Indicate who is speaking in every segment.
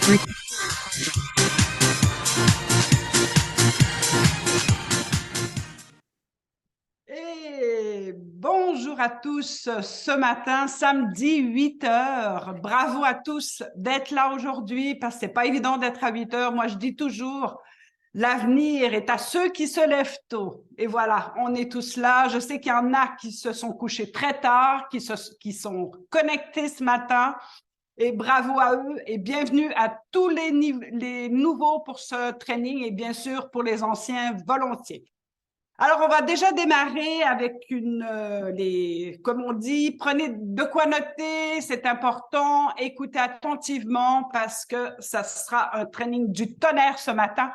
Speaker 1: Et bonjour à tous ce matin, samedi 8 heures. Bravo à tous d'être là aujourd'hui parce que c'est pas évident d'être à 8 heures. Moi, je dis toujours, l'avenir est à ceux qui se lèvent tôt. Et voilà, on est tous là. Je sais qu'il y en a qui se sont couchés très tard, qui sont connectés ce matin. Et bravo à eux et bienvenue à tous les nouveaux pour ce training et bien sûr pour les anciens volontiers. Alors, on va déjà démarrer avec comme on dit, prenez de quoi noter, c'est important, écoutez attentivement parce que ça sera un training du tonnerre ce matin.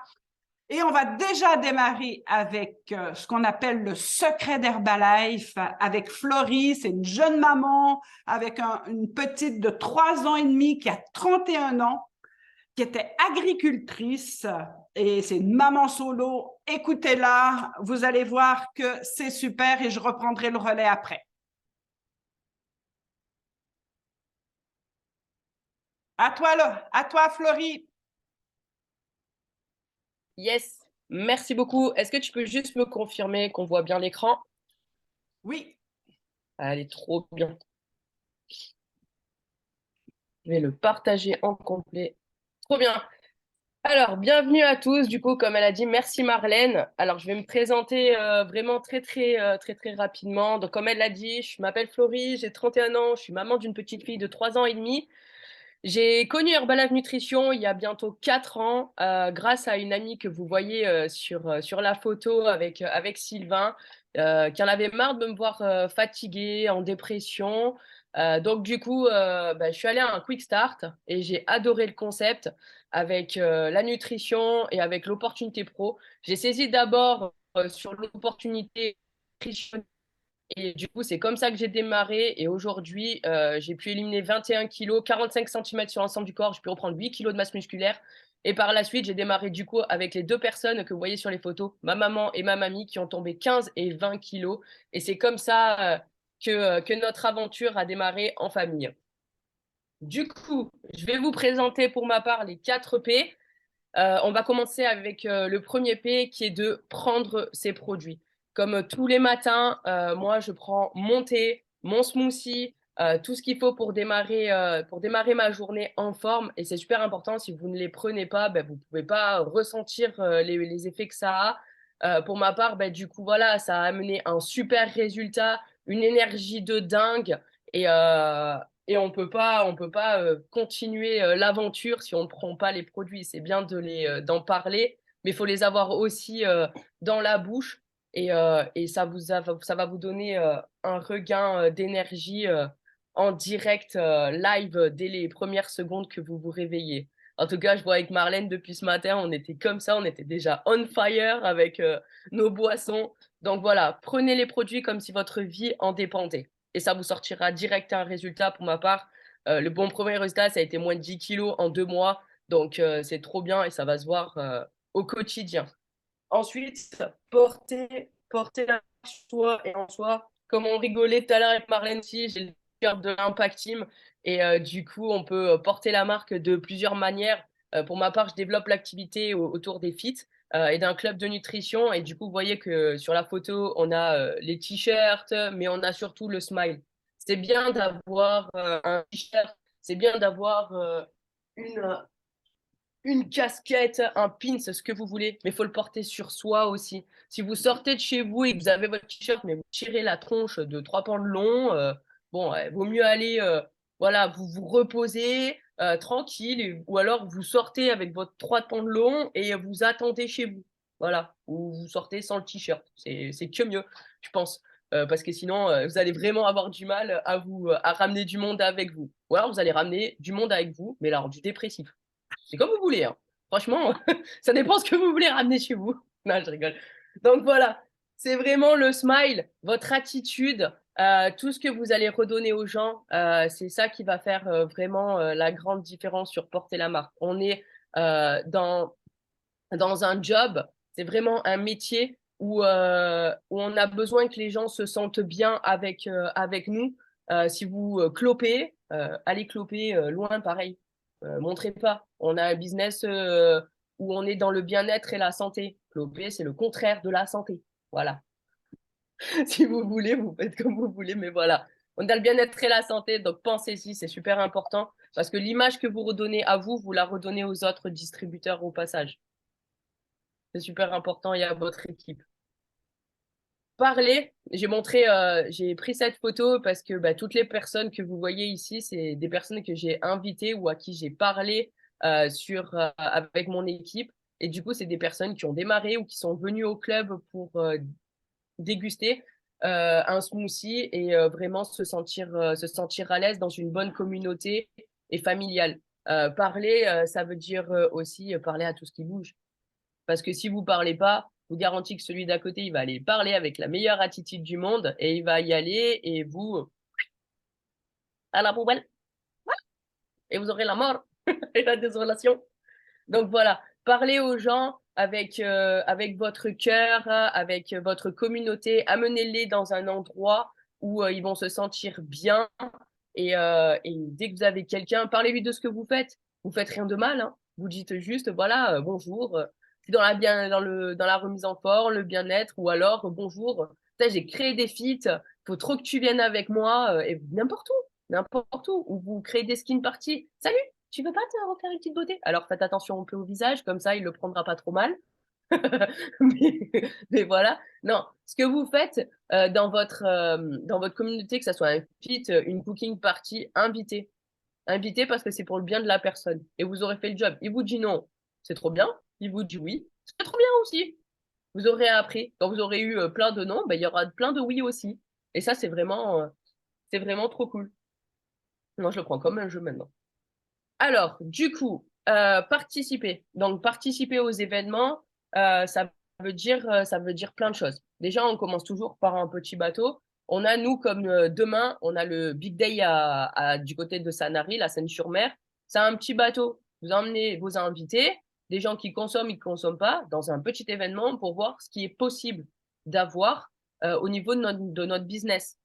Speaker 1: Et on va déjà démarrer avec ce qu'on appelle le secret d'Herbalife avec Florie, c'est une jeune maman avec une petite de 3 ans et demi qui a 31 ans qui était agricultrice et c'est une maman solo. Écoutez-la, vous allez voir que c'est super et je reprendrai le relais après. À toi, Florie.
Speaker 2: Yes, merci beaucoup. Est-ce que tu peux juste me confirmer qu'on voit bien l'écran?
Speaker 1: Oui.
Speaker 2: Allez, trop bien. Je vais le partager en complet. Trop bien. Alors, bienvenue à tous. Du coup, comme elle a dit, merci Marlène. Alors, je vais me présenter vraiment très rapidement. Donc, comme elle l'a dit, je m'appelle Florie, j'ai 31 ans, je suis maman d'une petite fille de 3 ans et demi. J'ai connu Herbalife Nutrition il y a bientôt 4 ans grâce à une amie que vous voyez sur la photo avec Sylvain qui en avait marre de me voir fatiguée, en dépression. Donc du coup, je suis allée à un Quick Start et j'ai adoré le concept avec la nutrition et avec l'opportunité pro. J'ai saisi d'abord sur l'opportunité nutrition. Et du coup, c'est comme ça que j'ai démarré. Et aujourd'hui, j'ai pu éliminer 21 kilos, 45 cm sur l'ensemble du corps. J'ai pu reprendre 8 kilos de masse musculaire. Et par la suite, j'ai démarré du coup avec les deux personnes que vous voyez sur les photos, ma maman et ma mamie, qui ont tombé 15 et 20 kilos. Et c'est comme ça que notre aventure a démarré en famille. Du coup, je vais vous présenter pour ma part les 4 P. On va commencer avec le premier P qui est de prendre ses produits. Comme tous les matins, moi, je prends mon thé, mon smoothie, tout ce qu'il faut pour démarrer ma journée en forme. Et c'est super important. Si vous ne les prenez pas, vous ne pouvez pas ressentir les effets que ça a. Pour ma part, du coup, voilà, ça a amené un super résultat, une énergie de dingue. Et, euh, et on peut pas continuer l'aventure si on ne prend pas les produits. C'est bien d'en parler, mais il faut les avoir aussi dans la bouche et ça va vous donner un regain d'énergie en direct live dès les premières secondes que vous vous réveillez. En tout cas, je vois avec Marlène depuis ce matin, on était comme ça, on était déjà on fire avec nos boissons. Donc voilà, prenez les produits comme si votre vie en dépendait et ça vous sortira direct un résultat. Pour ma part, le bon premier résultat, ça a été moins de 10 kilos en 2 mois. Donc, c'est trop bien et ça va se voir au quotidien. Ensuite, porter la marche sur soi et en soi. Comme on rigolait tout à l'heure avec Marlène, si j'ai le cœur de l'Impact Team et du coup, on peut porter la marque de plusieurs manières. Pour ma part, je développe l'activité autour des fits et d'un club de nutrition. Et du coup, vous voyez que sur la photo, on a les t-shirts, mais on a surtout le smile. C'est bien d'avoir un t-shirt, c'est bien d'avoir une, une casquette, un pin, ce que vous voulez, mais il faut le porter sur soi aussi. Si vous sortez de chez vous et que vous avez votre t-shirt, mais vous tirez la tronche de 3 pans de long, vaut mieux aller voilà, vous reposer tranquille, ou alors vous sortez avec votre 3 pans de long et vous attendez chez vous. Voilà, ou vous sortez sans le t-shirt. C'est que mieux, je pense. Parce que sinon, vous allez vraiment avoir du mal à ramener du monde avec vous. Ou alors, vous allez ramener du monde avec vous, mais là, du dépressif. C'est comme vous voulez, hein. Franchement, ça dépend ce que vous voulez ramener chez vous. Non, je rigole. Donc voilà, c'est vraiment le smile, votre attitude, tout ce que vous allez redonner aux gens, c'est ça qui va faire vraiment la grande différence sur porter la marque. On est dans un job, c'est vraiment un métier où on a besoin que les gens se sentent bien avec nous. Si vous clopez, allez cloper loin, pareil. montrez pas. On a un business où on est dans le bien-être et la santé. Clopé, c'est le contraire de la santé. Voilà. Si vous voulez, vous faites comme vous voulez, mais voilà. On a le bien-être et la santé, donc pensez-y, c'est super important parce que l'image que vous redonnez à vous, vous la redonnez aux autres distributeurs au passage. C'est super important et à votre équipe. Parler, j'ai pris cette photo parce que toutes les personnes que vous voyez ici, c'est des personnes que j'ai invitées ou à qui j'ai parlé avec mon équipe. Et du coup, c'est des personnes qui ont démarré ou qui sont venues au club pour déguster un smoothie et vraiment se sentir à l'aise dans une bonne communauté et familiale. Parler, ça veut dire aussi parler à tout ce qui bouge. Parce que si vous parlez pas, je vous garantis que celui d'à côté, il va aller parler avec la meilleure attitude du monde et il va y aller et vous, à la poubelle. Et vous aurez la mort et la désolation. Donc voilà, parlez aux gens avec votre cœur, avec votre communauté, amenez-les dans un endroit où ils vont se sentir bien. Et dès que vous avez quelqu'un, parlez-lui de ce que vous faites. Vous faites rien de mal, hein. Vous dites juste, voilà, bonjour, c'est dans la remise en forme, le bien-être, ou alors, bonjour, j'ai créé des feats, faut trop que tu viennes avec moi, et n'importe où, ou vous créez des skin parties. Salut, tu veux pas te refaire une petite beauté? Alors faites attention un peu au visage, comme ça il le prendra pas trop mal. mais, mais voilà. Non, ce que vous faites dans votre communauté, que ce soit un feat, une cooking party, invitez. Invitez parce que c'est pour le bien de la personne. Et vous aurez fait le job. Il vous dit non, c'est trop bien. Il vous dit oui, c'est trop bien aussi. Vous aurez appris. Quand vous aurez eu plein de non, il y aura plein de oui aussi. Et ça, c'est vraiment trop cool. Moi, je le prends comme un jeu maintenant. Alors, du coup, participer. Donc, participer aux événements, ça veut dire plein de choses. Déjà, on commence toujours par un petit bateau. On a, nous, comme demain, on a le Big Day du côté de Sanary, la Seine-sur-Mer. C'est un petit bateau. Vous emmenez vos invités, des gens qui consomment, ils ne consomment pas, dans un petit événement pour voir ce qui est possible d'avoir au niveau de notre business.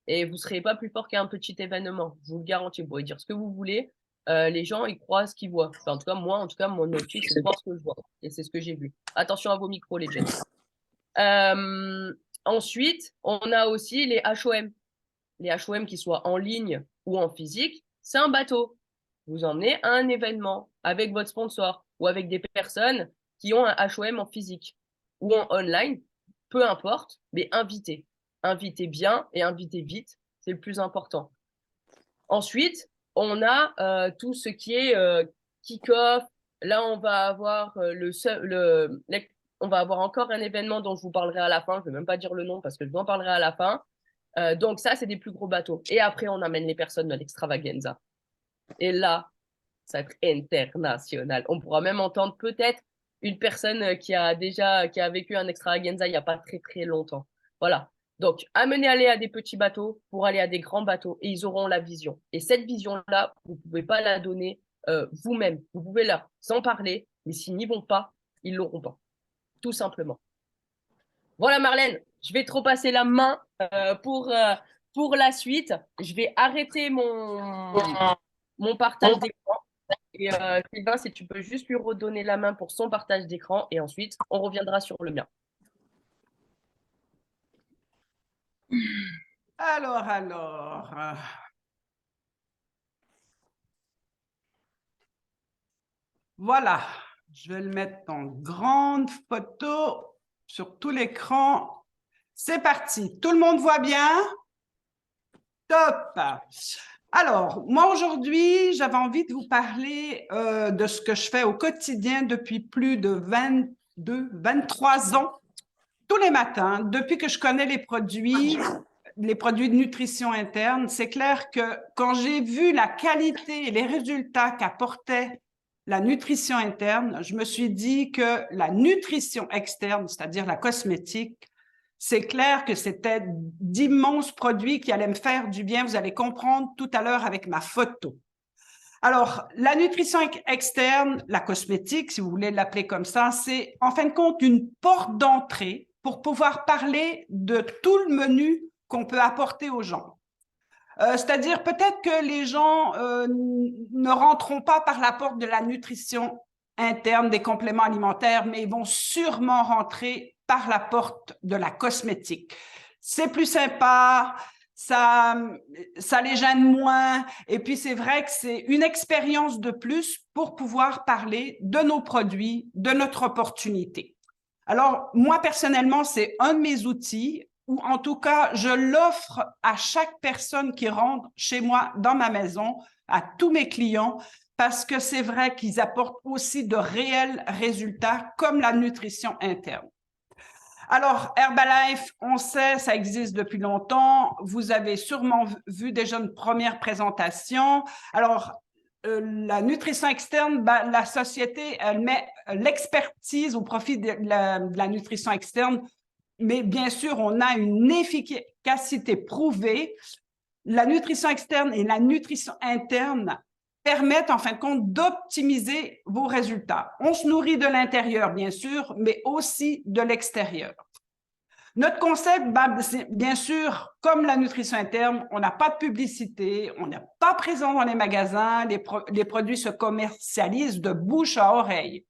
Speaker 2: Et vous ne serez pas plus fort qu'un petit événement. Je vous le garantis. Vous pouvez dire ce que vous voulez. Les gens, ils croient ce qu'ils voient. Enfin, en tout cas, moi, mon objectif, c'est de voir ce que je vois. Et c'est ce que j'ai vu. Attention à vos micros, les gents. Ensuite, on a aussi les HOM. Les HOM qui soient en ligne ou en physique, c'est un bateau. Vous emmenez à un événement avec votre sponsor ou avec des personnes qui ont un HOM en physique ou en online, peu importe, mais invitez. Invitez bien et invitez vite, c'est le plus important. Ensuite, on a tout ce qui est kick-off. Là, on va avoir on va avoir encore un événement dont je vous parlerai à la fin. Je ne vais même pas dire le nom parce que je vous en parlerai à la fin. Donc ça, c'est des plus gros bateaux. Et après, on amène les personnes de l'extravaganza. Et là, ça va être international. On pourra même entendre peut-être une personne qui a vécu un extravaganza il n'y a pas très très longtemps. Voilà. Donc, aller à des petits bateaux pour aller à des grands bateaux et ils auront la vision. Et cette vision-là, vous ne pouvez pas la donner vous-même. Vous pouvez leur en parler, mais s'ils n'y vont pas, ils l'auront pas. Tout simplement. Voilà, Marlène, je vais te repasser la main pour la suite. Je vais arrêter mon partage d'écran. Et Sylvain, si tu peux juste lui redonner la main pour son partage d'écran et ensuite, on reviendra sur le mien.
Speaker 1: Alors. Voilà, je vais le mettre en grande photo sur tout l'écran. C'est parti. Tout le monde voit bien? Top! Alors, moi aujourd'hui, j'avais envie de vous parler de ce que je fais au quotidien depuis plus de 23 ans, tous les matins, depuis que je connais les produits de nutrition interne. C'est clair que quand j'ai vu la qualité et les résultats qu'apportait la nutrition interne, je me suis dit que la nutrition externe, c'est-à-dire la cosmétique, c'est clair que c'était d'immenses produits qui allaient me faire du bien. Vous allez comprendre tout à l'heure avec ma photo. Alors, la nutrition externe, la cosmétique, si vous voulez l'appeler comme ça, c'est en fin de compte une porte d'entrée pour pouvoir parler de tout le menu qu'on peut apporter aux gens. C'est-à-dire peut-être que les gens ne rentreront pas par la porte de la nutrition interne des compléments alimentaires, mais ils vont sûrement rentrer par la porte de la cosmétique. C'est plus sympa, ça les gêne moins, et puis c'est vrai que c'est une expérience de plus pour pouvoir parler de nos produits, de notre opportunité. Alors, moi, personnellement, c'est un de mes outils, ou en tout cas, je l'offre à chaque personne qui rentre chez moi dans ma maison, à tous mes clients, parce que c'est vrai qu'ils apportent aussi de réels résultats comme la nutrition interne. Alors, Herbalife, on sait, ça existe depuis longtemps. Vous avez sûrement vu déjà une première présentation. Alors, la nutrition externe, ben, la société, elle met l'expertise au profit de la nutrition externe, mais bien sûr, on a une efficacité prouvée. La nutrition externe et la nutrition interne permettent, en fin de compte, d'optimiser vos résultats. On se nourrit de l'intérieur, bien sûr, mais aussi de l'extérieur. Notre concept, ben, c'est bien sûr, comme la nutrition interne, on n'a pas de publicité, on n'est pas présent dans les magasins, les produits se commercialisent de bouche à oreille.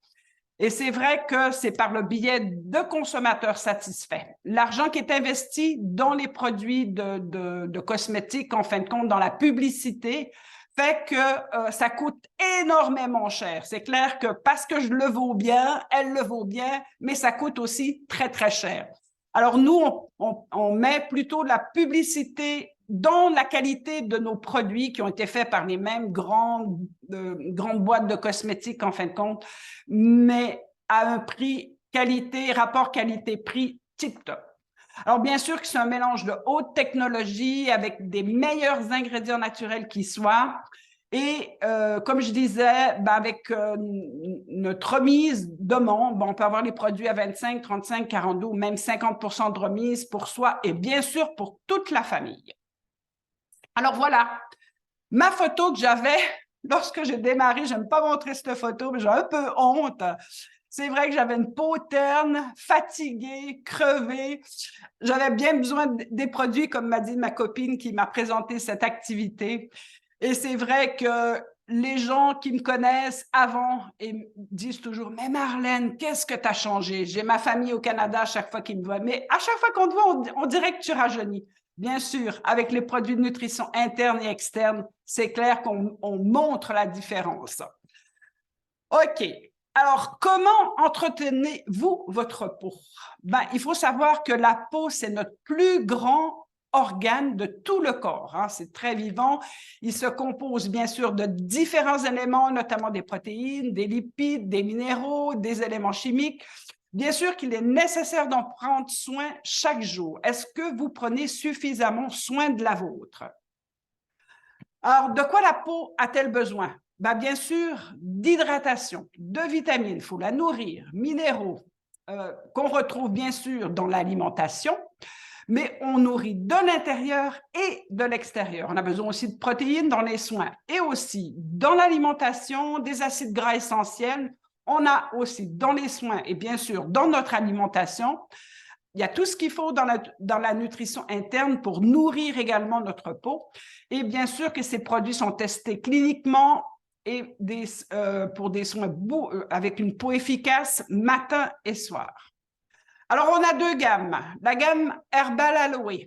Speaker 1: Et c'est vrai que c'est par le biais de consommateurs satisfaits. L'argent qui est investi dans les produits de cosmétiques, en fin de compte, dans la publicité, fait que ça coûte énormément cher. C'est clair que parce que je le vaux bien, elle le vaut bien, mais ça coûte aussi très, très cher. Alors, nous, on met plutôt la publicité dans la qualité de nos produits qui ont été faits par les mêmes grandes boîtes de cosmétiques, en fin de compte, mais à un prix qualité, rapport qualité-prix tip-top. Alors, bien sûr que c'est un mélange de haute technologie avec des meilleurs ingrédients naturels qui soient. Et comme je disais, ben avec notre remise de monde, ben on peut avoir les produits à 25, 35, 42 ou même 50% de remise pour soi et bien sûr pour toute la famille. Alors voilà, ma photo que j'avais lorsque j'ai démarré, je n'aime pas montrer cette photo, mais j'ai un peu honte. C'est vrai que j'avais une peau terne, fatiguée, crevée. J'avais bien besoin des produits, comme m'a dit ma copine qui m'a présenté cette activité. Et c'est vrai que les gens qui me connaissent avant et disent toujours « Mais Marlène, qu'est-ce que tu as changé? » J'ai ma famille au Canada à chaque fois qu'ils me voient. Mais à chaque fois qu'on te voit, on dirait que tu rajeunis. Bien sûr, avec les produits de nutrition interne et externe, c'est clair qu'on montre la différence. OK. Alors, comment entretenez-vous votre peau? Ben, il faut savoir que la peau, c'est notre plus grand organe de tout le corps. Hein. C'est très vivant. Il se compose bien sûr de différents éléments, notamment des protéines, des lipides, des minéraux, des éléments chimiques. Bien sûr qu'il est nécessaire d'en prendre soin chaque jour. Est-ce que vous prenez suffisamment soin de la vôtre? Alors, de quoi la peau a-t-elle besoin? Ben, bien sûr, d'hydratation, de vitamines, il faut la nourrir, minéraux, qu'on retrouve bien sûr dans l'alimentation, mais on nourrit de l'intérieur et de l'extérieur. On a besoin aussi de protéines dans les soins et aussi dans l'alimentation, des acides gras essentiels. On a aussi dans les soins et bien sûr dans notre alimentation, il y a tout ce qu'il faut dans la nutrition interne pour nourrir également notre peau. Et bien sûr que ces produits sont testés cliniquement et pour des soins avec une peau efficace matin et soir. Alors, on a deux gammes. La gamme Herbal Aloe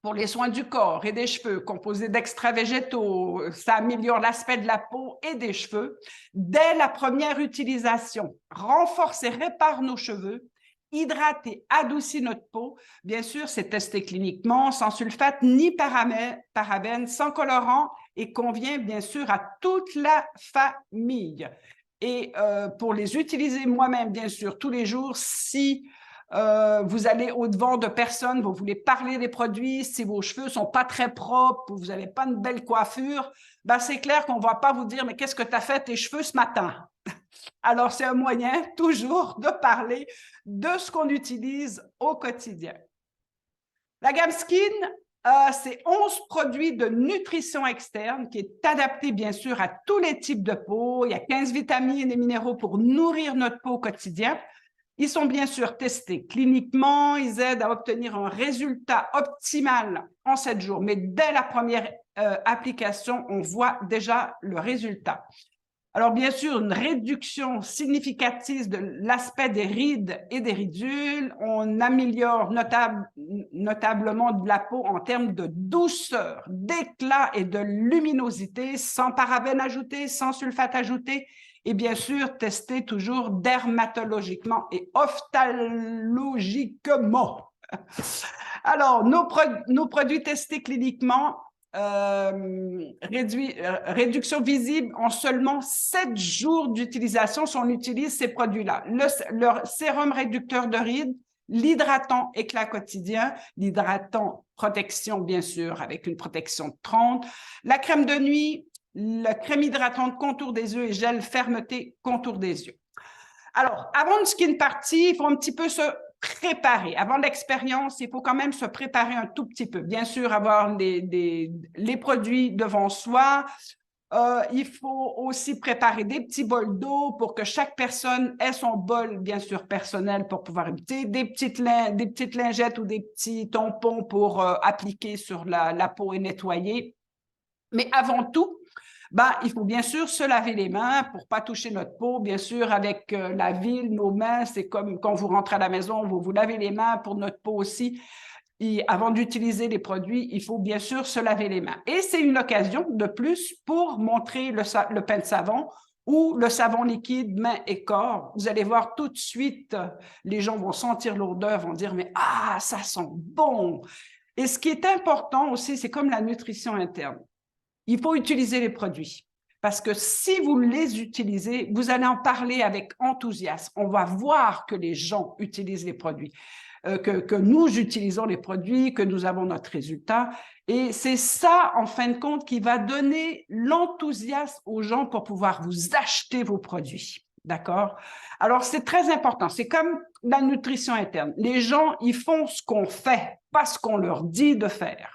Speaker 1: pour les soins du corps et des cheveux, composée d'extraits végétaux. Ça améliore l'aspect de la peau et des cheveux. Dès la première utilisation, renforce et répare nos cheveux, hydrate et adoucit notre peau. Bien sûr, c'est testé cliniquement, sans sulfate ni parabènes, sans colorant et convient bien sûr à toute la famille. Et pour les utiliser moi-même, bien sûr, tous les jours, si vous allez au-devant de personnes, vous voulez parler des produits, si vos cheveux ne sont pas très propres, vous n'avez pas une belle coiffure, ben c'est clair qu'on ne va pas vous dire « Mais qu'est-ce que tu as fait tes cheveux ce matin? » Alors, c'est un moyen toujours de parler de ce qu'on utilise au quotidien. La gamme Skin, c'est 11 produits de nutrition externe qui est adapté bien sûr à tous les types de peau. Il y a 15 vitamines et minéraux pour nourrir notre peau au quotidien. Ils sont bien sûr testés cliniquement, ils aident à obtenir un résultat optimal en 7 jours, mais dès la première application, on voit déjà le résultat. Alors, bien sûr, une réduction significative de l'aspect des rides et des ridules. On améliore notablement de la peau en termes de douceur, d'éclat et de luminosité, sans parabènes ajoutés, sans sulfate ajouté. Et bien sûr, testé toujours dermatologiquement et ophtalmologiquement. Alors, nos produits testés cliniquement, réduction visible en seulement 7 jours d'utilisation si on utilise ces produits-là. Le sérum réducteur de rides, l'hydratant éclat quotidien, l'hydratant protection, bien sûr, avec une protection de 30, la crème de nuit, la crème hydratante contour des yeux et gel fermeté contour des yeux. Alors, avant une skin party, il faut un petit peu se préparer. Avant l'expérience, il faut quand même se préparer un tout petit peu. Bien sûr, avoir les produits devant soi. Il faut aussi préparer des petits bols d'eau pour que chaque personne ait son bol, bien sûr, personnel pour pouvoir éviter des petites lingettes ou des petits tampons pour appliquer sur la peau et nettoyer. Mais avant tout, il faut bien sûr se laver les mains pour ne pas toucher notre peau. Bien sûr, avec la ville, nos mains, c'est comme quand vous rentrez à la maison, vous vous lavez les mains pour notre peau aussi. Et avant d'utiliser les produits, il faut bien sûr se laver les mains. Et c'est une occasion de plus pour montrer le pain de savon ou le savon liquide main et corps. Vous allez voir tout de suite, les gens vont sentir l'odeur, vont dire « mais ah, ça sent bon !» Et ce qui est important aussi, c'est comme la nutrition interne. Il faut utiliser les produits parce que si vous les utilisez, vous allez en parler avec enthousiasme. On va voir que les gens utilisent les produits, que nous utilisons les produits, que nous avons notre résultat. Et c'est ça, en fin de compte, qui va donner l'enthousiasme aux gens pour pouvoir vous acheter vos produits. D'accord? Alors, c'est très important. C'est comme la nutrition interne. Les gens, ils font ce qu'on fait, pas ce qu'on leur dit de faire.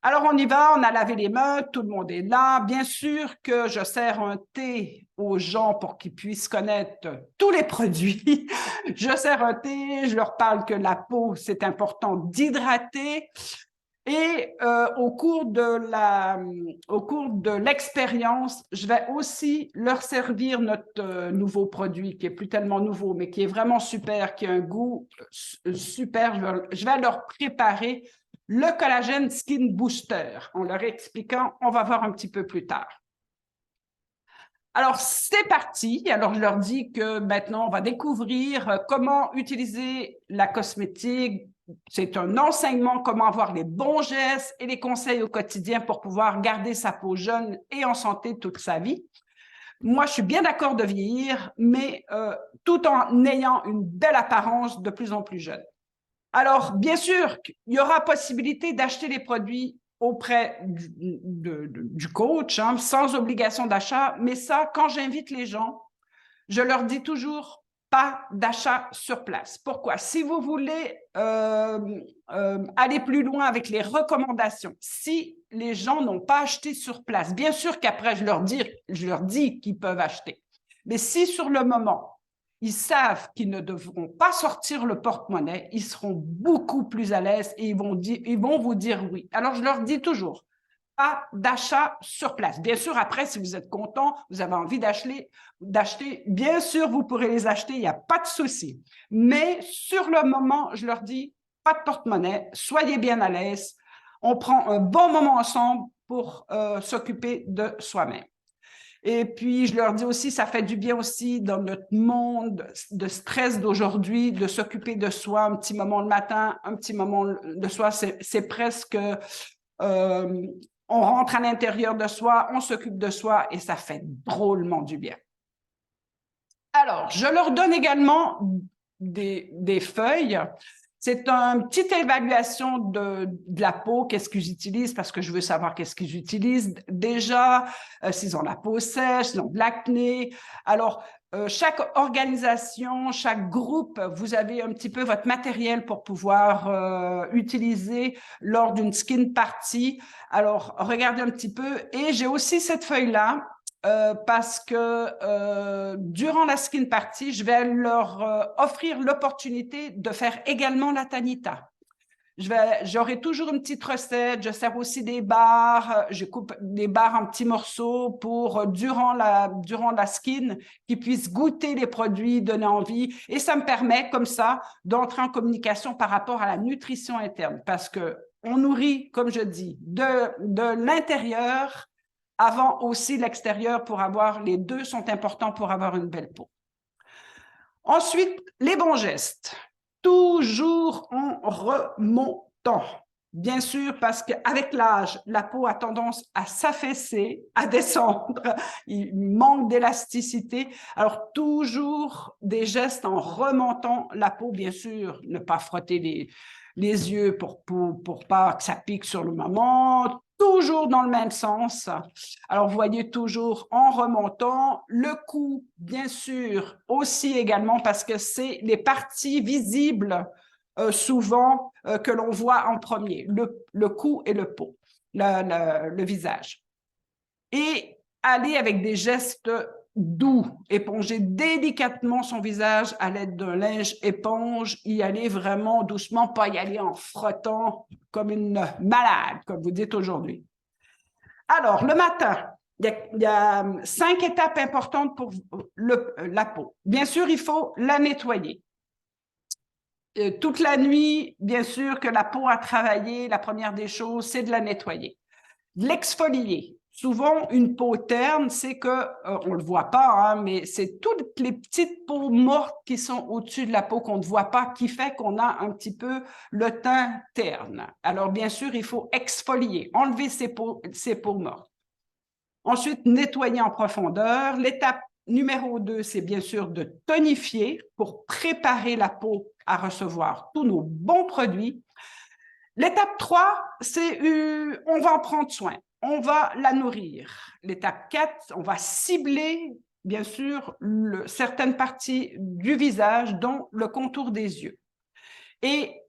Speaker 1: Alors, on y va, on a lavé les mains, tout le monde est là. Bien sûr que je sers un thé aux gens pour qu'ils puissent connaître tous les produits. Je sers un thé, je leur parle que la peau, c'est important d'hydrater. Et au cours de l'expérience, je vais aussi leur servir notre nouveau produit qui est plus tellement nouveau, mais qui est vraiment super, qui a un goût super. Je vais leur préparer le collagène Skin Booster, en leur expliquant, on va voir un petit peu plus tard. Alors, c'est parti. Alors, je leur dis que maintenant, on va découvrir comment utiliser la cosmétique. C'est un enseignement, comment avoir les bons gestes et les conseils au quotidien pour pouvoir garder sa peau jeune et en santé toute sa vie. Moi, je suis bien d'accord de vieillir, mais tout en ayant une belle apparence de plus en plus jeune. Alors, bien sûr, il y aura possibilité d'acheter les produits auprès du coach, hein, sans obligation d'achat. Mais ça, quand j'invite les gens, je leur dis toujours pas d'achat sur place. Pourquoi? Si vous voulez aller plus loin avec les recommandations, si les gens n'ont pas acheté sur place, bien sûr qu'après, je leur dis qu'ils peuvent acheter. Mais si sur le moment, ils savent qu'ils ne devront pas sortir le porte-monnaie, ils seront beaucoup plus à l'aise et ils vont vous dire oui. Alors, je leur dis toujours, pas d'achat sur place. Bien sûr, après, si vous êtes content, vous avez envie d'acheter, bien sûr, vous pourrez les acheter, il n'y a pas de souci. Mais sur le moment, je leur dis, pas de porte-monnaie, soyez bien à l'aise. On prend un bon moment ensemble pour s'occuper de soi-même. Et puis, je leur dis aussi, ça fait du bien aussi dans notre monde de stress d'aujourd'hui, de s'occuper de soi, un petit moment le matin, un petit moment de soi, c'est presque, on rentre à l'intérieur de soi, on s'occupe de soi et ça fait drôlement du bien. Alors, je leur donne également des feuilles. C'est une petite évaluation de la peau, qu'est-ce qu'ils utilisent, parce que je veux savoir qu'est-ce qu'ils utilisent déjà, s'ils ont la peau sèche, s'ils ont de l'acné. Alors, chaque organisation, chaque groupe, vous avez un petit peu votre matériel pour pouvoir utiliser lors d'une skin party. Alors, regardez un petit peu. Et j'ai aussi cette feuille-là parce que durant la skin party, je vais leur offrir l'opportunité de faire également la tanita. J'aurai toujours une petite recette, je sers aussi des barres, je coupe des barres en petits morceaux pour, durant la skin, qu'ils puissent goûter les produits, donner envie. Et ça me permet, comme ça, d'entrer en communication par rapport à la nutrition interne. Parce qu'on nourrit, comme je dis, de l'intérieur avant aussi l'extérieur pour avoir, les deux sont importants pour avoir une belle peau. Ensuite, les bons gestes. Toujours en remontant. Bien sûr, parce qu'avec l'âge, la peau a tendance à s'affaisser, à descendre, il manque d'élasticité. Alors, toujours des gestes en remontant la peau, bien sûr, ne pas frotter les yeux pour pas que ça pique sur le moment, toujours dans le même sens. Alors, vous voyez toujours en remontant le cou, bien sûr, aussi également parce que c'est les parties visibles souvent que l'on voit en premier, le cou et le pot, le visage. Et aller avec des gestes doux, éponger délicatement son visage à l'aide d'un linge éponge, y aller vraiment doucement, pas y aller en frottant comme une malade, comme vous dites aujourd'hui. Alors, le matin, il y a 5 étapes importantes pour la peau. Bien sûr, il faut la nettoyer. Toute la nuit, bien sûr que la peau a travaillé, la première des choses, c'est de la nettoyer. L'exfolier. Souvent, une peau terne, c'est que, on ne le voit pas, hein, mais c'est toutes les petites peaux mortes qui sont au-dessus de la peau qu'on ne voit pas, qui fait qu'on a un petit peu le teint terne. Alors, bien sûr, il faut exfolier, enlever ces peaux mortes. Ensuite, nettoyer en profondeur. L'étape numéro 2, c'est bien sûr de tonifier pour préparer la peau à recevoir tous nos bons produits. L'étape 3, c'est on va en prendre soin, on va la nourrir. L'étape 4, on va cibler, bien sûr, certaines parties du visage, dont le contour des yeux. Et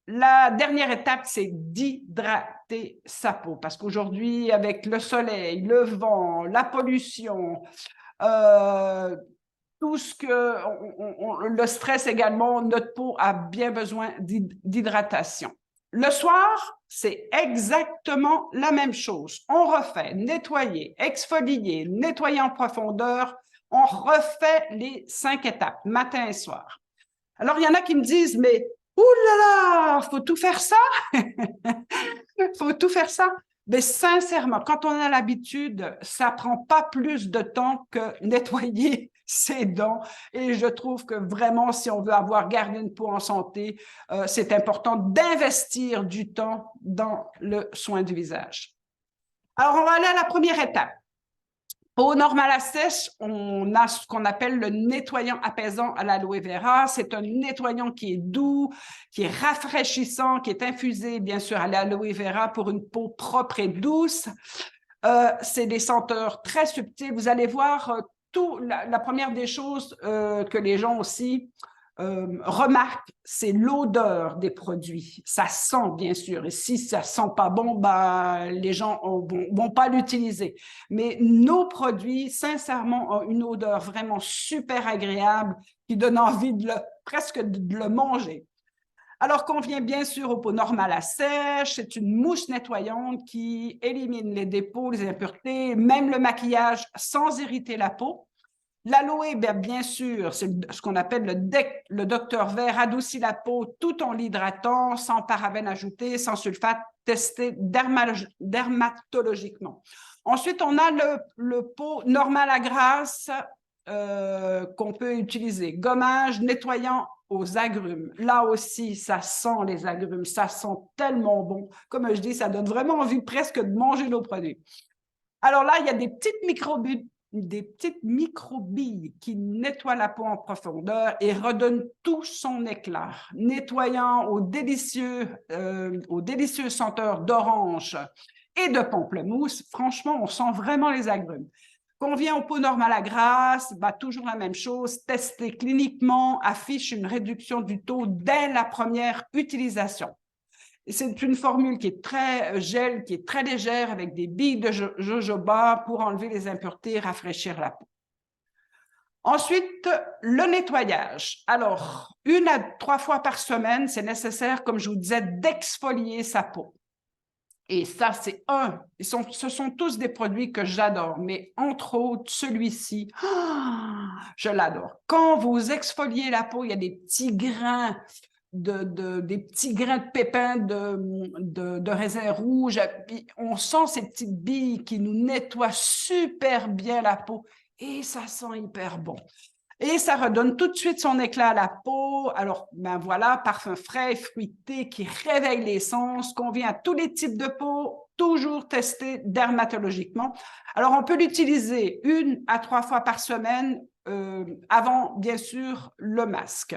Speaker 1: la dernière étape, c'est d'hydrater sa peau, parce qu'aujourd'hui, avec le soleil, le vent, la pollution, tout ce que le stress également, notre peau a bien besoin d'hydratation. Le soir, c'est exactement la même chose. On refait nettoyer, exfolier, nettoyer en profondeur. On refait les 5 étapes, matin et soir. Alors, il y en a qui me disent, mais ouh là là, faut tout faire ça? Faut tout faire ça? Mais sincèrement, quand on a l'habitude, ça prend pas plus de temps que nettoyer ses dents. Et je trouve que vraiment, si on veut gardé une peau en santé, c'est important d'investir du temps dans le soin du visage. Alors, on va aller à la première étape. Peau normale à sèche, on a ce qu'on appelle le nettoyant apaisant à l'aloe vera. C'est un nettoyant qui est doux, qui est rafraîchissant, qui est infusé, bien sûr, à l'aloe vera pour une peau propre et douce. C'est des senteurs très subtiles. Vous allez voir, la première des choses que les gens aussi remarquent, c'est l'odeur des produits. Ça sent, bien sûr. Et si ça sent pas bon, ben, les gens vont pas l'utiliser. Mais nos produits, sincèrement, ont une odeur vraiment super agréable qui donne envie presque de le manger. Alors qu'on vient bien sûr aux peaux normales à sèche, c'est une mousse nettoyante qui élimine les dépôts, les impuretés, même le maquillage sans irriter la peau. L'aloe, bien sûr, c'est ce qu'on appelle le docteur vert, adoucit la peau tout en l'hydratant, sans parabènes ajoutés, sans sulfate, testé dermatologiquement. Ensuite, on a le pot normal à grasse qu'on peut utiliser. Gommage nettoyant aux agrumes. Là aussi, ça sent les agrumes, ça sent tellement bon. Comme je dis, ça donne vraiment envie presque de manger nos produits. Alors là, il y a des petites microbilles qui nettoient la peau en profondeur et redonnent tout son éclat, nettoyant aux délicieuses senteurs d'orange et de pamplemousse. Franchement, on sent vraiment les agrumes. Quand on vient aux peaux normales à grasse, toujours la même chose, testé cliniquement, affiche une réduction du taux dès la première utilisation. C'est une formule qui est très gel, qui est très légère, avec des billes de jojoba pour enlever les impuretés et rafraîchir la peau. Ensuite, le nettoyage. Alors, 1 à 3 fois par semaine, c'est nécessaire, comme je vous disais, d'exfolier sa peau. Et ça, c'est ce sont tous des produits que j'adore, mais entre autres, celui-ci, je l'adore. Quand vous exfoliez la peau, il y a des petits grains de pépins de raisin rouge. On sent ces petites billes qui nous nettoient super bien la peau et ça sent hyper bon. Et ça redonne tout de suite son éclat à la peau. Alors, ben voilà, parfum frais, fruité qui réveille les sens, convient à tous les types de peau, toujours testé dermatologiquement. Alors, on peut l'utiliser 1 à 3 fois par semaine avant, bien sûr, le masque.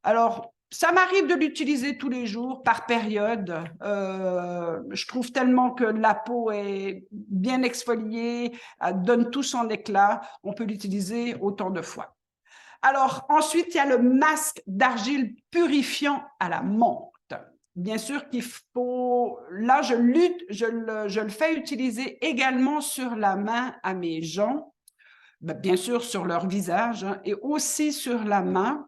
Speaker 1: Alors, ça m'arrive de l'utiliser tous les jours, par période. Je trouve tellement que la peau est bien exfoliée, elle donne tout son éclat. On peut l'utiliser autant de fois. Alors, ensuite, il y a le masque d'argile purifiant à la menthe. Bien sûr qu'il faut... Là, je le fais utiliser également sur la main à mes gens, bien sûr sur leur visage, hein, et aussi sur la main.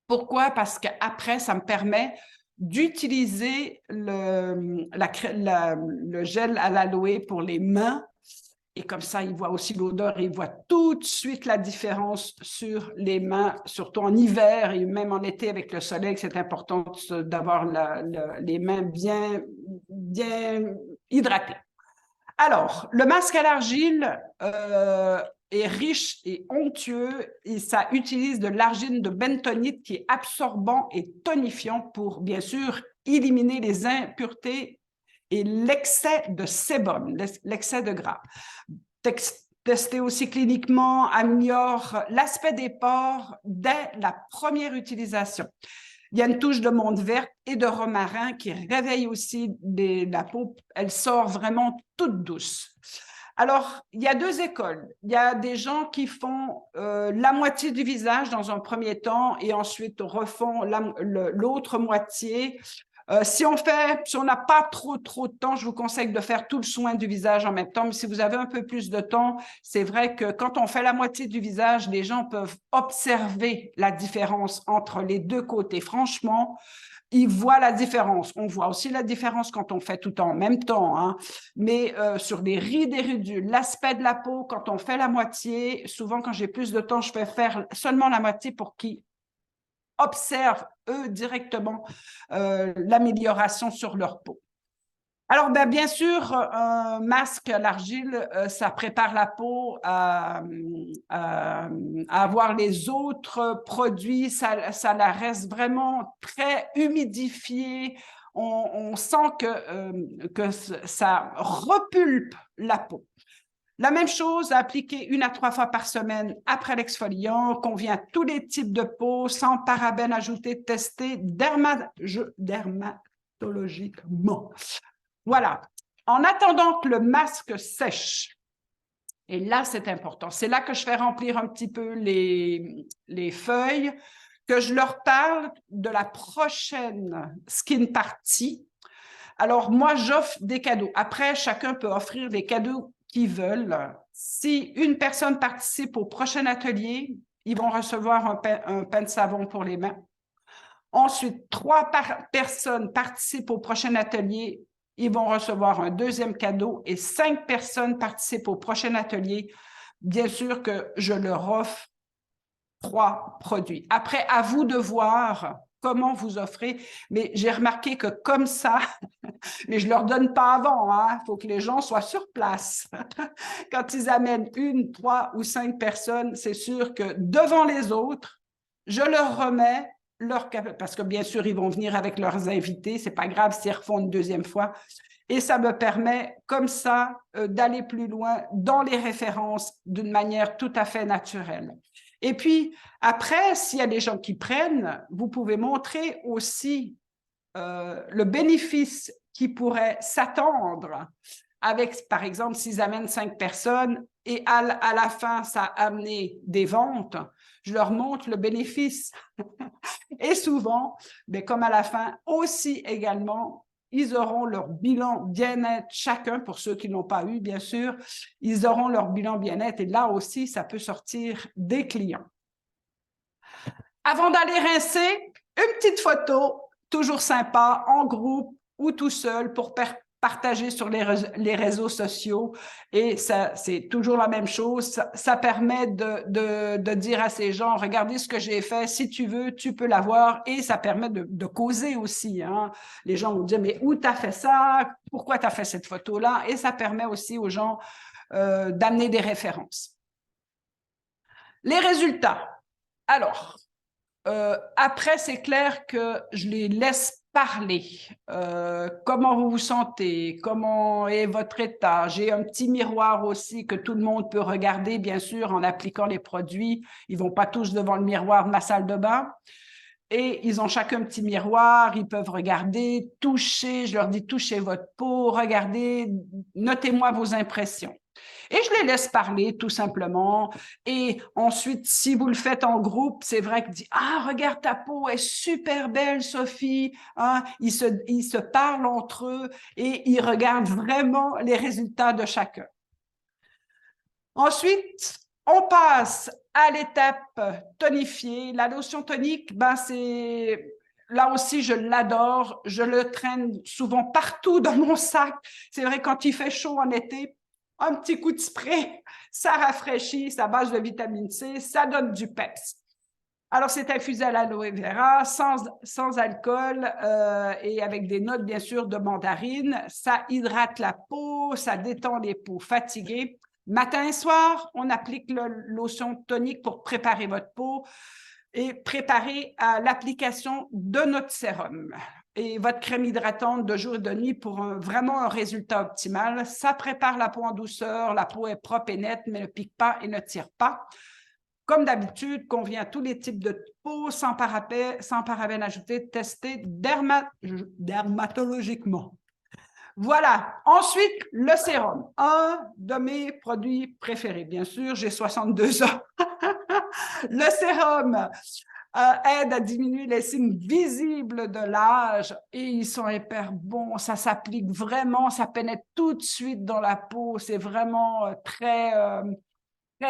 Speaker 1: Pourquoi? Parce qu'après, ça me permet d'utiliser le gel à l'aloe pour les mains. Et comme ça, il voit aussi l'odeur et il voit tout de suite la différence sur les mains, surtout en hiver et même en été avec le soleil. C'est important d'avoir les mains bien hydratées. Alors, le masque à l'argile est riche et onctueux et ça utilise de l'argile de bentonite qui est absorbant et tonifiant pour, bien sûr, éliminer les impuretés et l'excès de sébum, l'excès de gras. Testé aussi cliniquement, améliore l'aspect des pores dès la première utilisation. Il y a une touche de menthe verte et de romarin qui réveille aussi la peau. Elle sort vraiment toute douce. Alors, il y a 2 écoles. Il y a des gens qui font la moitié du visage dans un premier temps et ensuite refont l'autre moitié. Si on n'a pas trop de temps, je vous conseille de faire tout le soin du visage en même temps. Mais si vous avez un peu plus de temps, c'est vrai que quand on fait la moitié du visage, les gens peuvent observer la différence entre les 2 côtés. Franchement, ils voient la différence. On voit aussi la différence quand on fait tout en même temps, hein. Mais sur les rides et ridules, l'aspect de la peau, quand on fait la moitié, souvent quand j'ai plus de temps, je fais faire seulement la moitié pour qu'ils observent, eux, directement l'amélioration sur leur peau. Alors, bien sûr, un masque à l'argile, ça prépare la peau à avoir les autres produits. Ça la reste vraiment très humidifiée. On sent que ça repulpe la peau. La même chose à appliquer 1 à 3 fois par semaine après l'exfoliant, convient à tous les types de peau, sans parabènes ajoutés, testés dermatologiquement. Voilà. En attendant que le masque sèche, et là, c'est important, c'est là que je fais remplir un petit peu les feuilles, que je leur parle de la prochaine skin party. Alors, moi, j'offre des cadeaux. Après, chacun peut offrir des cadeaux qu'ils veulent. Si une personne participe au prochain atelier, ils vont recevoir un pain de savon pour les mains. Ensuite, 3 personnes participent au prochain atelier, ils vont recevoir un 2e cadeau et 5 personnes participent au prochain atelier. Bien sûr que je leur offre 3 produits. Après, à vous de voir comment vous offrez, mais j'ai remarqué que comme ça, mais je ne leur donne pas avant, hein, il faut que les gens soient sur place. Quand ils amènent 1, 3 ou 5 personnes, c'est sûr que devant les autres, je leur remets parce que bien sûr, ils vont venir avec leurs invités, c'est pas grave s'ils refont une 2e fois. Et ça me permet, comme ça, d'aller plus loin dans les références d'une manière tout à fait naturelle. Et puis, après, s'il y a des gens qui prennent, vous pouvez montrer aussi le bénéfice qui pourrait s'attendre avec, par exemple, s'ils amènent 5 personnes, et à la fin, ça a amené des ventes, je leur montre le bénéfice. Et souvent, mais comme à la fin aussi également, ils auront leur bilan bien-être chacun, pour ceux qui n'ont pas eu, bien sûr, ils auront leur bilan bien-être et là aussi, ça peut sortir des clients. Avant d'aller rincer, une petite photo, toujours sympa, en groupe ou tout seul pour partager sur les réseaux sociaux. Et ça, c'est toujours la même chose. Ça permet de dire à ces gens, regardez ce que j'ai fait, si tu veux, tu peux l'avoir. Et ça permet de causer aussi. Hein. Les gens vont dire, mais où tu as fait ça? Pourquoi tu as fait cette photo-là? Et ça permet aussi aux gens d'amener des références. Les résultats. Alors, après, c'est clair que je les laisse parler. Comment vous vous sentez? Comment est votre état? J'ai un petit miroir aussi que tout le monde peut regarder, bien sûr, en appliquant les produits. Ils ne vont pas tous devant le miroir de ma salle de bain. Et ils ont chacun un petit miroir, ils peuvent regarder, toucher. Je leur dis, touchez votre peau, regardez, notez-moi vos impressions. Et je les laisse parler tout simplement. Et ensuite, si vous le faites en groupe, c'est vrai qu'ils disent, ah, regarde, ta peau est super belle, Sophie. Hein? Ils se parlent entre eux et ils regardent vraiment les résultats de chacun. Ensuite, on passe à l'étape tonifiée. La lotion tonique, ben c'est... Là aussi, je l'adore. Je le traîne souvent partout dans mon sac. C'est vrai, quand il fait chaud en été, un petit coup de spray, ça rafraîchit, ça base de vitamine C, ça donne du peps. Alors, c'est infusé à l'aloe vera, sans alcool et avec des notes, bien sûr, de mandarine. Ça hydrate la peau, ça détend les peaux fatiguées. Matin et soir, on applique le lotion tonique pour préparer votre peau et préparer à l'application de notre sérum et votre crème hydratante de jour et de nuit pour vraiment un résultat optimal. Ça prépare la peau en douceur, la peau est propre et nette, mais ne pique pas et ne tire pas. Comme d'habitude, convient à tous les types de peau, sans parabènes ajoutés, testé dermatologiquement. Voilà. Ensuite, le sérum. Un de mes produits préférés. Bien sûr, j'ai 62 ans. Le sérum aide à diminuer les signes visibles de l'âge et ils sont hyper bons. Ça s'applique vraiment, ça pénètre tout de suite dans la peau. C'est vraiment très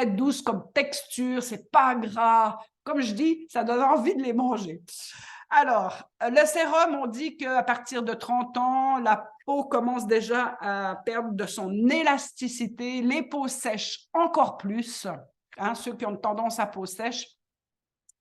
Speaker 1: douce comme texture, c'est pas gras. Comme je dis, ça donne envie de les manger. Alors, le sérum, on dit qu'à partir de 30 ans, la peau commence déjà à perdre de son élasticité, les peaux sèches encore plus, hein, ceux qui ont tendance à peau sèche.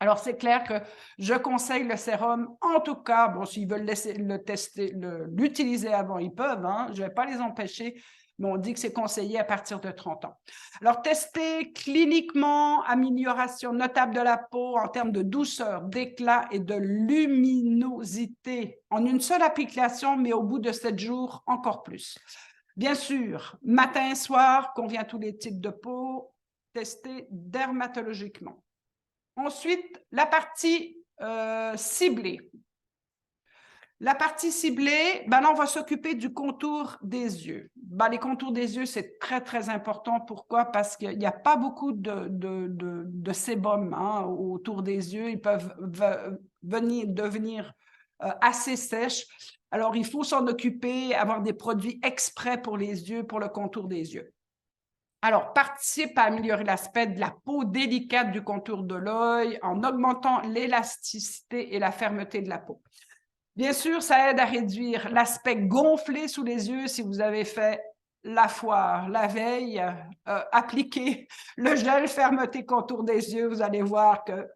Speaker 1: Alors, c'est clair que je conseille le sérum, en tout cas, bon, s'ils veulent le tester, l'utiliser avant, ils peuvent, hein, je ne vais pas les empêcher, mais on dit que c'est conseillé à partir de 30 ans. Alors, tester cliniquement, amélioration notable de la peau en termes de douceur, d'éclat et de luminosité en une seule application, mais au bout de 7 jours, encore plus. Bien sûr, matin et soir, convient à tous les types de peau, tester dermatologiquement. Ensuite, la partie ciblée. La partie ciblée, ben là, on va s'occuper du contour des yeux. Ben, les contours des yeux, c'est très, très important. Pourquoi? Parce qu'il n'y a pas beaucoup de sébum hein, autour des yeux. Ils peuvent devenir assez sèches. Alors, il faut s'en occuper, avoir des produits exprès pour les yeux, pour le contour des yeux. Alors, participe à améliorer l'aspect de la peau délicate du contour de l'œil en augmentant l'élasticité et la fermeté de la peau. Bien sûr, ça aide à réduire l'aspect gonflé sous les yeux si vous avez fait la foire la veille. Appliquez le gel fermeté contour des yeux, vous allez voir que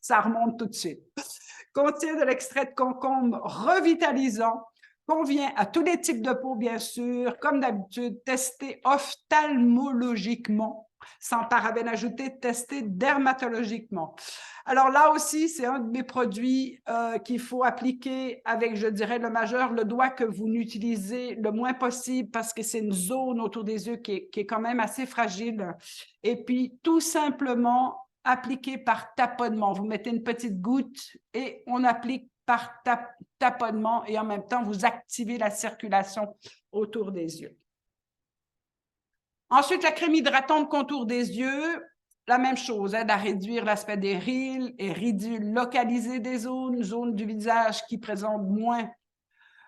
Speaker 1: ça remonte tout de suite. Contient de l'extrait de concombre revitalisant. Convient à tous les types de peau, bien sûr. Comme d'habitude, testé ophtalmologiquement, sans parabènes ajoutés, testé dermatologiquement. Alors là aussi, c'est un de mes produits qu'il faut appliquer avec, je dirais, le majeur, le doigt que vous n'utilisez le moins possible parce que c'est une zone autour des yeux qui est quand même assez fragile. Et puis, tout simplement, appliquer par taponnement. Vous mettez une petite goutte et on applique par taponnement et en même temps, vous activez la circulation autour des yeux. Ensuite, la crème hydratante contour des yeux, la même chose, aide à réduire l'aspect des rides et ridules localisées des zones du visage qui présentent moins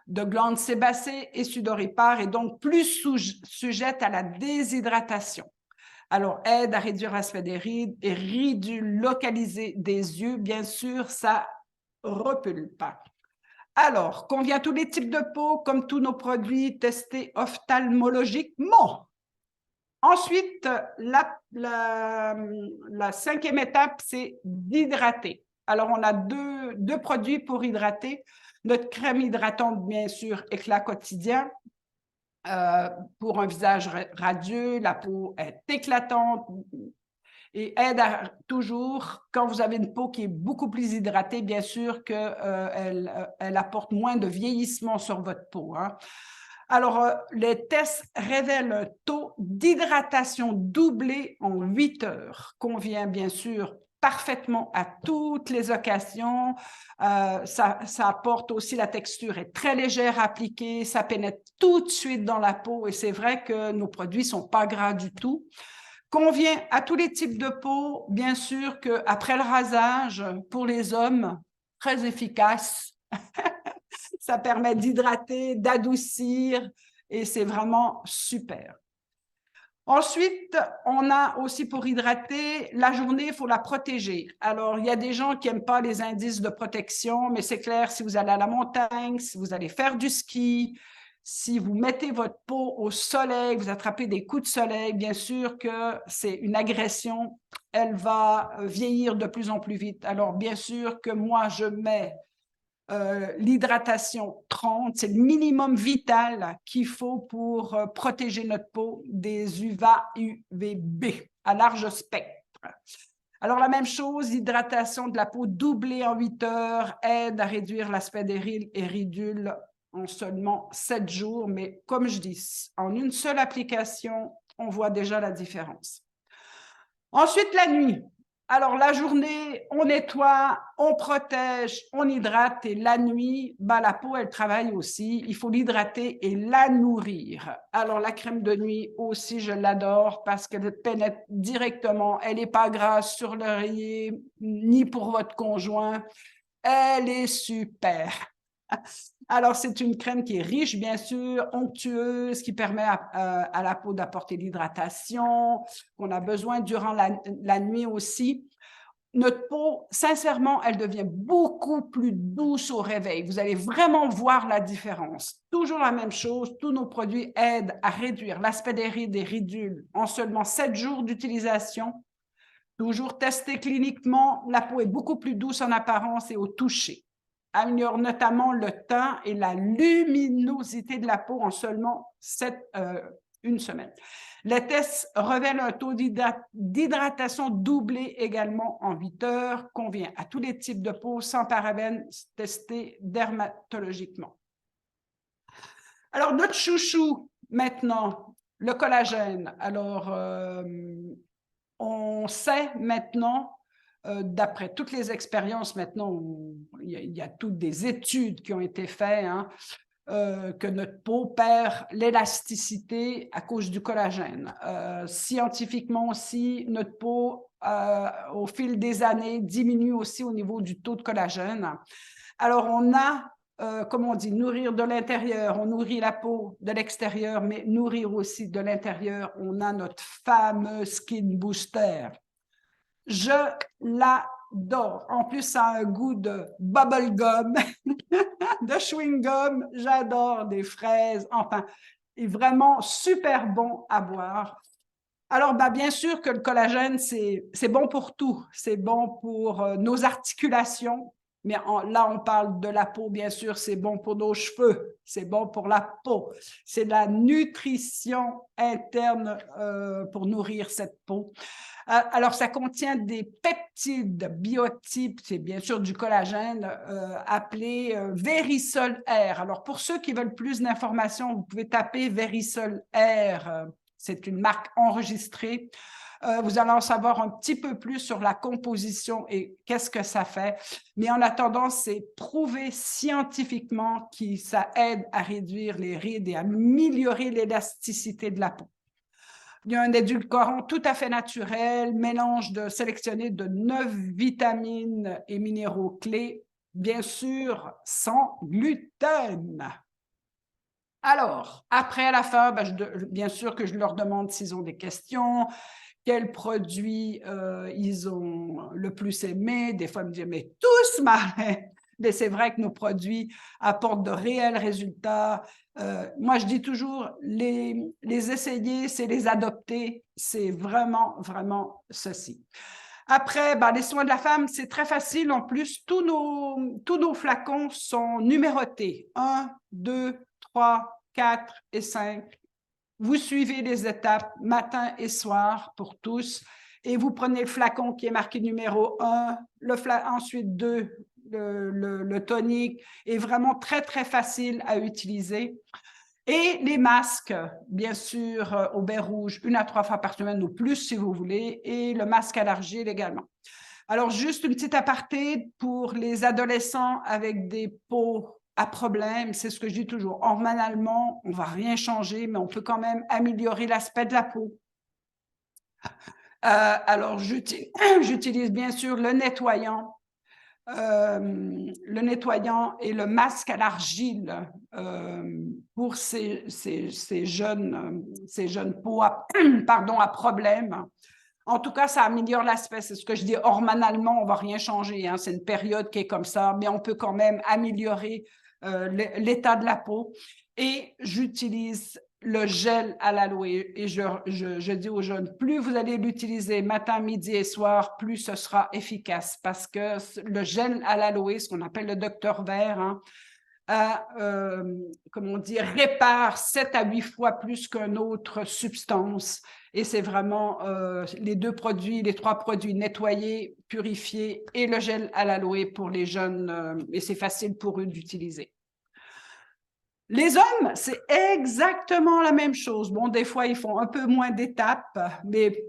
Speaker 1: de glandes sébacées et sudoripares et donc plus sujettes à la déshydratation. Alors, aide à réduire l'aspect des rides et ridules localisées des yeux. Bien sûr, ça repulpe. Alors, convient à tous les types de peau, comme tous nos produits testés ophtalmologiquement. Ensuite, la cinquième étape, c'est d'hydrater. Alors, on a deux produits pour hydrater. Notre crème hydratante, bien sûr, éclat quotidien. Pour un visage radieux, la peau est éclatante et aide à toujours, quand vous avez une peau qui est beaucoup plus hydratée, bien sûr qu'elle elle apporte moins de vieillissement sur votre peau. Hein. Alors, les tests révèlent un taux d'hydratation doublé en 8 heures, convient bien sûr parfaitement à toutes les occasions. Ça apporte aussi, la texture est très légère à appliquer, ça pénètre tout de suite dans la peau et c'est vrai que nos produits ne sont pas gras du tout. Convient à tous les types de peau, bien sûr qu'après le rasage, pour les hommes, très efficace. Ça permet d'hydrater, d'adoucir et c'est vraiment super. Ensuite, on a aussi pour hydrater, la journée, il faut la protéger. Alors, il y a des gens qui n'aiment pas les indices de protection, mais c'est clair, si vous allez à la montagne, si vous allez faire du ski, si vous mettez votre peau au soleil, vous attrapez des coups de soleil, bien sûr que c'est une agression, elle va vieillir de plus en plus vite. Alors, bien sûr que moi, je mets l'hydratation 30, c'est le minimum vital qu'il faut pour protéger notre peau des UVA, UVB à large spectre. Alors, la même chose, l'hydratation de la peau doublée en 8 heures aide à réduire l'aspect des rides et ridules en seulement 7 jours. Mais comme je dis, en une seule application, on voit déjà la différence. Ensuite, la nuit. Alors, la journée, on nettoie, on protège, on hydrate et la nuit, la peau, elle travaille aussi. Il faut l'hydrater et la nourrir. Alors, la crème de nuit aussi, je l'adore parce qu'elle pénètre directement. Elle n'est pas grasse sur l'oreiller ni pour votre conjoint. Elle est super. Alors, c'est une crème qui est riche, bien sûr, onctueuse, qui permet à la peau d'apporter l'hydratation qu'on a besoin durant la nuit aussi. Notre peau, sincèrement, elle devient beaucoup plus douce au réveil. Vous allez vraiment voir la différence. Toujours la même chose, tous nos produits aident à réduire l'aspect des rides et ridules en seulement 7 jours d'utilisation. Toujours testé cliniquement, la peau est beaucoup plus douce en apparence et au toucher. Améliore notamment le teint et la luminosité de la peau en seulement une semaine. Les tests révèlent un taux d'hydratation doublé également en 8 heures, convient à tous les types de peau sans parabènes testés dermatologiquement. Alors, notre chouchou maintenant, le collagène. Alors, on sait maintenant, d'après toutes les expériences maintenant, il y a toutes des études qui ont été faites, hein, que notre peau perd l'élasticité à cause du collagène. Scientifiquement aussi, notre peau, au fil des années, diminue aussi au niveau du taux de collagène. Alors, on a, comme on dit, nourrir de l'intérieur, on nourrit la peau de l'extérieur, mais nourrir aussi de l'intérieur, on a notre fameux Skin Booster. Je l'adore. En plus, ça a un goût de bubble gum, de chewing gum. J'adore des fraises. Enfin, il est vraiment super bon à boire. Alors, bien sûr que le collagène, c'est bon pour tout. C'est bon pour nos articulations. Mais là, on parle de la peau, bien sûr, c'est bon pour nos cheveux, c'est bon pour la peau. C'est la nutrition interne pour nourrir cette peau. Alors, ça contient des peptides biotypes, c'est bien sûr du collagène, appelé Verisol R. Alors, pour ceux qui veulent plus d'informations, vous pouvez taper Verisol R. C'est une marque enregistrée. Vous allez en savoir un petit peu plus sur la composition et qu'est-ce que ça fait. Mais en attendant, c'est prouvé scientifiquement que ça aide à réduire les rides et à améliorer l'élasticité de la peau. Il y a un édulcorant tout à fait naturel, mélange sélectionné de 9 vitamines et minéraux clés, bien sûr sans gluten. Alors, après, à la fin, bien sûr que je leur demande s'ils ont des questions, quels produits ils ont le plus aimé. Des fois, ils me disent, mais tous, Marin! Mais c'est vrai que nos produits apportent de réels résultats. Moi, je dis toujours, les essayer, c'est les adopter. C'est vraiment, vraiment ceci. Après, les soins de la femme, c'est très facile. En plus, tous nos flacons sont numérotés. 1, 2, 3, 4 et 5. Vous suivez les étapes matin et soir pour tous et vous prenez le flacon qui est marqué numéro 1, ensuite 2, le tonique est vraiment très, très facile à utiliser. Et les masques, bien sûr, au bain rouge, 1 à 3 fois par semaine ou plus si vous voulez, et le masque à l'argile également. Alors, juste une petite aparté pour les adolescents avec des peaux à problème, c'est ce que je dis toujours. Hormonalement, on ne va rien changer, mais on peut quand même améliorer l'aspect de la peau. Alors, j'utilise bien sûr le nettoyant et le masque à l'argile pour ces jeunes peaux à problème. En tout cas, ça améliore l'aspect. C'est ce que je dis. Hormonalement, on ne va rien changer. Hein. C'est une période qui est comme ça, mais on peut quand même améliorer l'état de la peau. Et j'utilise le gel à l'aloe. Et je dis aux jeunes, plus vous allez l'utiliser matin, midi et soir, plus ce sera efficace. Parce que le gel à l'aloe, ce qu'on appelle le docteur vert, hein, répare 7 à 8 fois plus qu'une autre substance. Et c'est vraiment les 3 produits nettoyés, purifiés et le gel à l'aloe pour les jeunes. Et c'est facile pour eux d'utiliser. Les hommes, c'est exactement la même chose. Bon, des fois, ils font un peu moins d'étapes, mais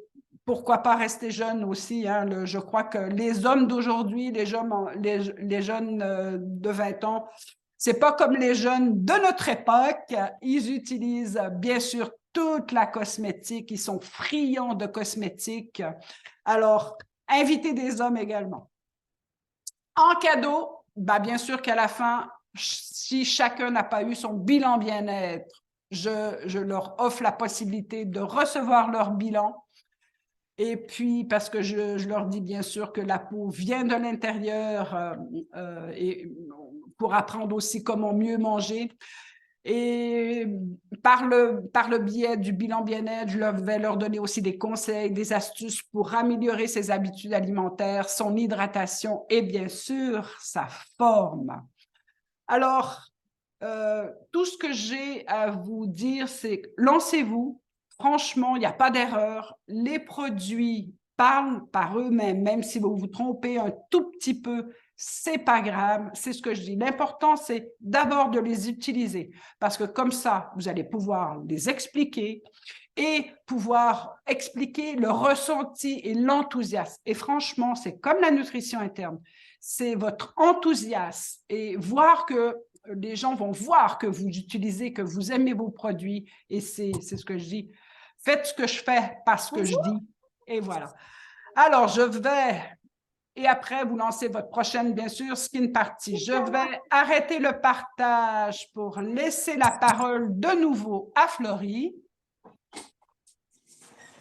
Speaker 1: pourquoi pas rester jeunes aussi. Hein? Je crois que les hommes d'aujourd'hui, les jeunes de 20 ans, c'est pas comme les jeunes de notre époque. Ils utilisent bien sûr toute la cosmétique. Ils sont friands de cosmétiques. Alors, invitez des hommes également. En cadeau, bien sûr qu'à la fin, si chacun n'a pas eu son bilan bien-être, je leur offre la possibilité de recevoir leur bilan. Et puis, parce que je leur dis bien sûr que la peau vient de l'intérieur et pour apprendre aussi comment mieux manger. Et par le biais du bilan bien-être, je vais leur donner aussi des conseils, des astuces pour améliorer ses habitudes alimentaires, son hydratation et bien sûr sa forme. Alors, tout ce que j'ai à vous dire, c'est lancez-vous. Franchement, il n'y a pas d'erreur. Les produits parlent par eux-mêmes, même si vous vous trompez un tout petit peu, c'est pas grave, c'est ce que je dis. L'important, c'est d'abord de les utiliser parce que comme ça, vous allez pouvoir les expliquer et pouvoir expliquer le ressenti et l'enthousiasme. Et franchement, c'est comme la nutrition interne. C'est votre enthousiasme et voir que les gens vont voir que vous utilisez, que vous aimez vos produits et c'est ce que je dis. Faites ce que je fais, pas ce que je dis. Et voilà. Alors, je vais, et après, vous lancez votre prochaine, bien sûr, skin party. Je vais arrêter le partage pour laisser la parole de nouveau à Florie.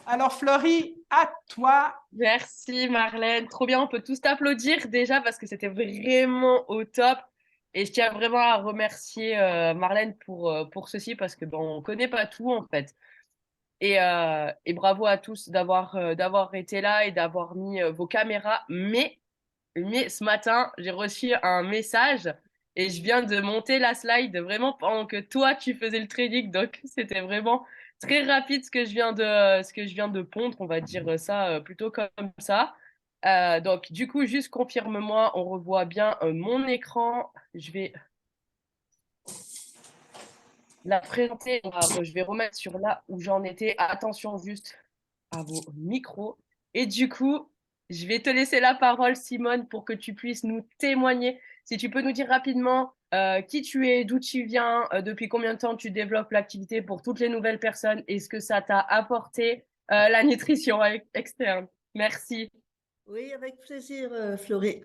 Speaker 1: Alors, Florie, à toi.
Speaker 2: Merci Marlène, trop bien, on peut tous t'applaudir déjà parce que c'était vraiment au top. Et je tiens vraiment à remercier Marlène pour ceci parce que on ne connaît pas tout en fait. Et bravo à tous d'avoir été là et d'avoir mis vos caméras. Mais ce matin, j'ai reçu un message et je viens de monter la slide vraiment pendant que toi, tu faisais le trading. Donc, c'était vraiment très rapide ce que je viens de pondre, on va dire ça plutôt comme ça. Donc, du coup, juste confirme-moi, on revoit bien mon écran. Je vais la présenter. Je vais remettre sur là où j'en étais. Attention juste à vos micros. Et du coup, je vais te laisser la parole, Simone, pour que tu puisses nous témoigner. Si tu peux nous dire rapidement qui tu es, d'où tu viens, depuis combien de temps tu développes l'activité pour toutes les nouvelles personnes et ce que ça t'a apporté la nutrition externe. Merci.
Speaker 3: Oui, avec plaisir, Florie.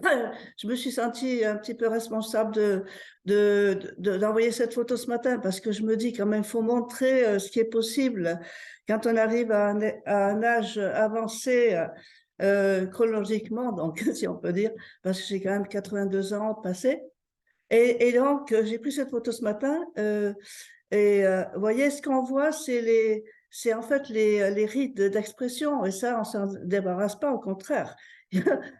Speaker 3: Je me suis sentie un petit peu responsable d'envoyer cette photo ce matin parce que je me dis quand même, il faut montrer ce qui est possible quand on arrive à un âge avancé chronologiquement, donc si on peut dire, parce que j'ai quand même 82 ans passés. Et donc, j'ai pris cette photo ce matin vous voyez, ce qu'on voit, c'est en fait les rides d'expression. Et ça, on s'en débarrasse pas, au contraire.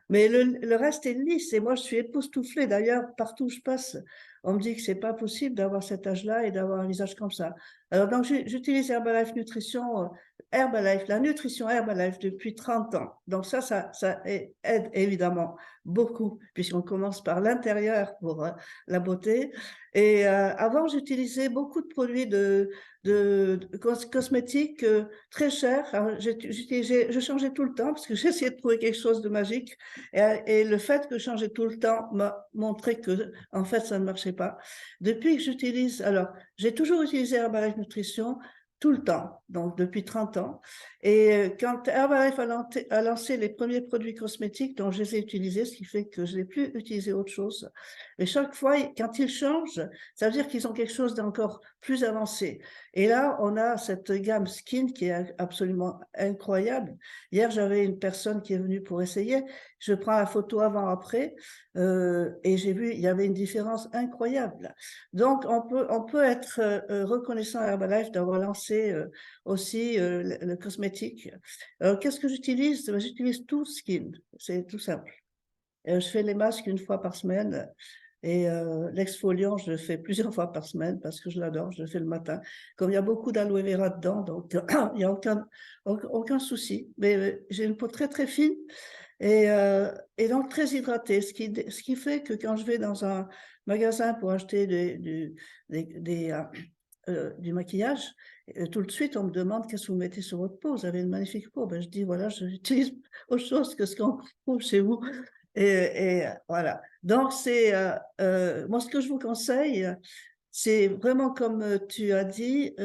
Speaker 3: Mais le reste est lisse. Et moi, je suis époustouflée. D'ailleurs, partout où je passe, on me dit que c'est pas possible d'avoir cet âge-là et d'avoir un visage comme ça. Alors, donc, j'utilise Herbalife Nutrition, Herbalife, la nutrition Herbalife depuis 30 ans. Donc, ça aide évidemment beaucoup, puisqu'on commence par l'intérieur pour la beauté. Et avant, j'utilisais beaucoup de produits cosmétiques très chers. Alors, je changeais tout le temps parce que j'essayais de trouver quelque chose de magique. Et le fait que je changeais tout le temps m'a montré que, en fait, ça ne marchait pas. Depuis que j'utilise, alors, j'ai toujours utilisé Herbalife Nutrition tout le temps, donc depuis 30 ans. Et quand Herbalife a lancé les premiers produits cosmétiques, donc je les ai utilisés, ce qui fait que je n'ai plus utilisé autre chose. Et chaque fois, quand ils changent, ça veut dire qu'ils ont quelque chose d'encore plus avancé. Et là, on a cette gamme Skin qui est absolument incroyable. Hier, j'avais une personne qui est venue pour essayer. Je prends la photo avant-après et j'ai vu, il y avait une différence incroyable. Donc, on peut être reconnaissant à Herbalife d'avoir lancé aussi le cosmétique. Alors, qu'est-ce que j'utilise? Ben, j'utilise tout Skin, c'est tout simple. Je fais les masques une fois par semaine et l'exfoliant, je le fais plusieurs fois par semaine parce que je l'adore, je le fais le matin. Comme il y a beaucoup d'aloe vera dedans, donc il n'y a aucun souci. Mais j'ai une peau très très fine et donc très hydratée, ce qui fait que quand je vais dans un magasin pour acheter du maquillage, tout de suite, on me demande qu'est-ce que vous mettez sur votre peau. Vous avez une magnifique peau. Ben, je dis, voilà, j'utilise autre chose que ce qu'on trouve chez vous. Et voilà. Donc, moi, ce que je vous conseille, c'est vraiment comme tu as dit,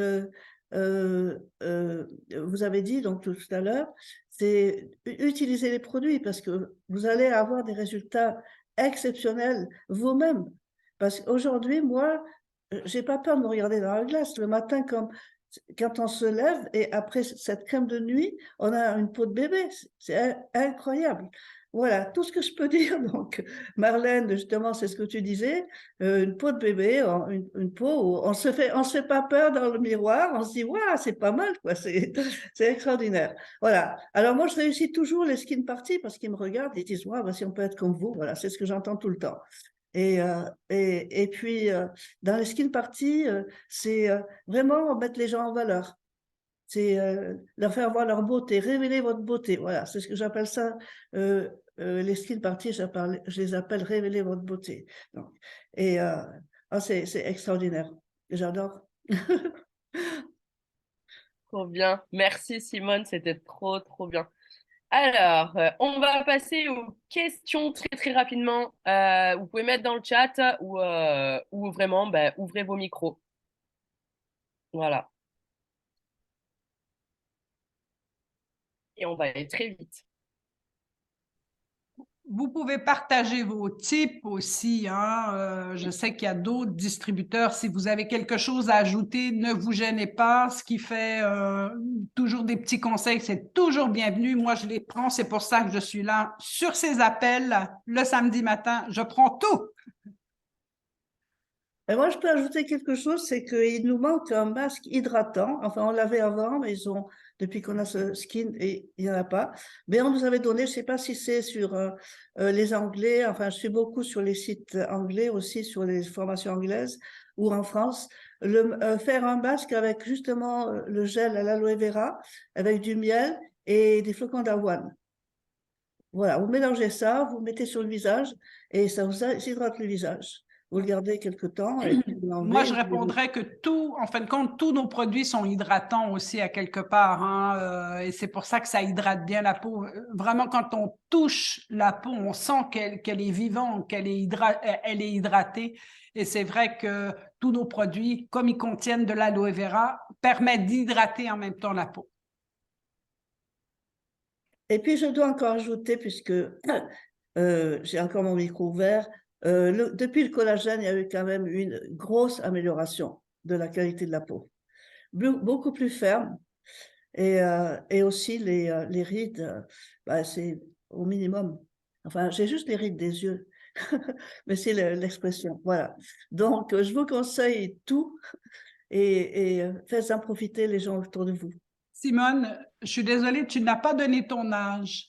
Speaker 3: vous avez dit donc tout à l'heure, c'est utiliser les produits parce que vous allez avoir des résultats exceptionnels vous-même. Parce qu'aujourd'hui, moi, j'ai pas peur de me regarder dans la glace le matin quand on se lève et après cette crème de nuit, on a une peau de bébé. C'est incroyable. Voilà, tout ce que je peux dire. Donc, Marlène, justement, c'est ce que tu disais, une peau de bébé, une peau où on se fait pas peur dans le miroir, on se dit, waouh, c'est pas mal, quoi, c'est extraordinaire. Voilà. Alors, moi, je réussis toujours les skin parties parce qu'ils me regardent et ils disent, waouh, bah, si on peut être comme vous, voilà, c'est ce que j'entends tout le temps. Et puis, dans les skin parties, c'est vraiment mettre les gens en valeur. C'est leur faire voir leur beauté, révéler votre beauté. Voilà, c'est ce que j'appelle ça. Les skin parties, je les appelle révéler votre beauté. Donc, c'est extraordinaire. J'adore.
Speaker 2: Trop bien. Merci Simone, c'était trop, trop bien. Alors, on va passer aux questions très, très rapidement. Vous pouvez mettre dans le chat ou vraiment, ouvrez vos micros. Voilà. Et on va aller très vite.
Speaker 1: Vous pouvez partager vos tips aussi, hein. Je sais qu'il y a d'autres distributeurs. Si vous avez quelque chose à ajouter, ne vous gênez pas. Ce qui fait toujours des petits conseils, c'est toujours bienvenu. Moi, je les prends. C'est pour ça que je suis là sur ces appels le samedi matin. Je prends tout.
Speaker 3: Et moi, je peux ajouter quelque chose, c'est qu'il nous manque un masque hydratant. Enfin, on l'avait avant, mais depuis qu'on a ce skin, et il n'y en a pas. Mais on nous avait donné, je ne sais pas si c'est sur les Anglais, enfin, je suis beaucoup sur les sites anglais aussi, sur les formations anglaises, ou en France, faire un masque avec justement le gel à l'aloe vera, avec du miel et des flocons d'avoine. Voilà, vous mélangez ça, vous mettez sur le visage et ça vous hydrate le visage. vous le gardez quelque temps et puis vous
Speaker 1: Moi,
Speaker 3: l'enlevez.
Speaker 1: je répondrais que en fin de compte, tous nos produits sont hydratants aussi à quelque part, hein, et c'est pour ça que ça hydrate bien la peau. Vraiment, quand on touche la peau, on sent qu'elle est vivante, elle est hydratée. Et c'est vrai que tous nos produits, comme ils contiennent de l'aloe vera, permettent d'hydrater en même temps la peau.
Speaker 3: Et puis, je dois encore ajouter, puisque j'ai encore mon micro ouvert, depuis le collagène, il y a eu quand même une grosse amélioration de la qualité de la peau. Beaucoup plus ferme. Et aussi les rides, bah, c'est au minimum. Enfin, j'ai juste les rides des yeux, mais c'est l'expression. Voilà. Donc, je vous conseille tout et faites-en profiter les gens autour de vous.
Speaker 1: Simone, je suis désolée, tu n'as pas donné ton âge.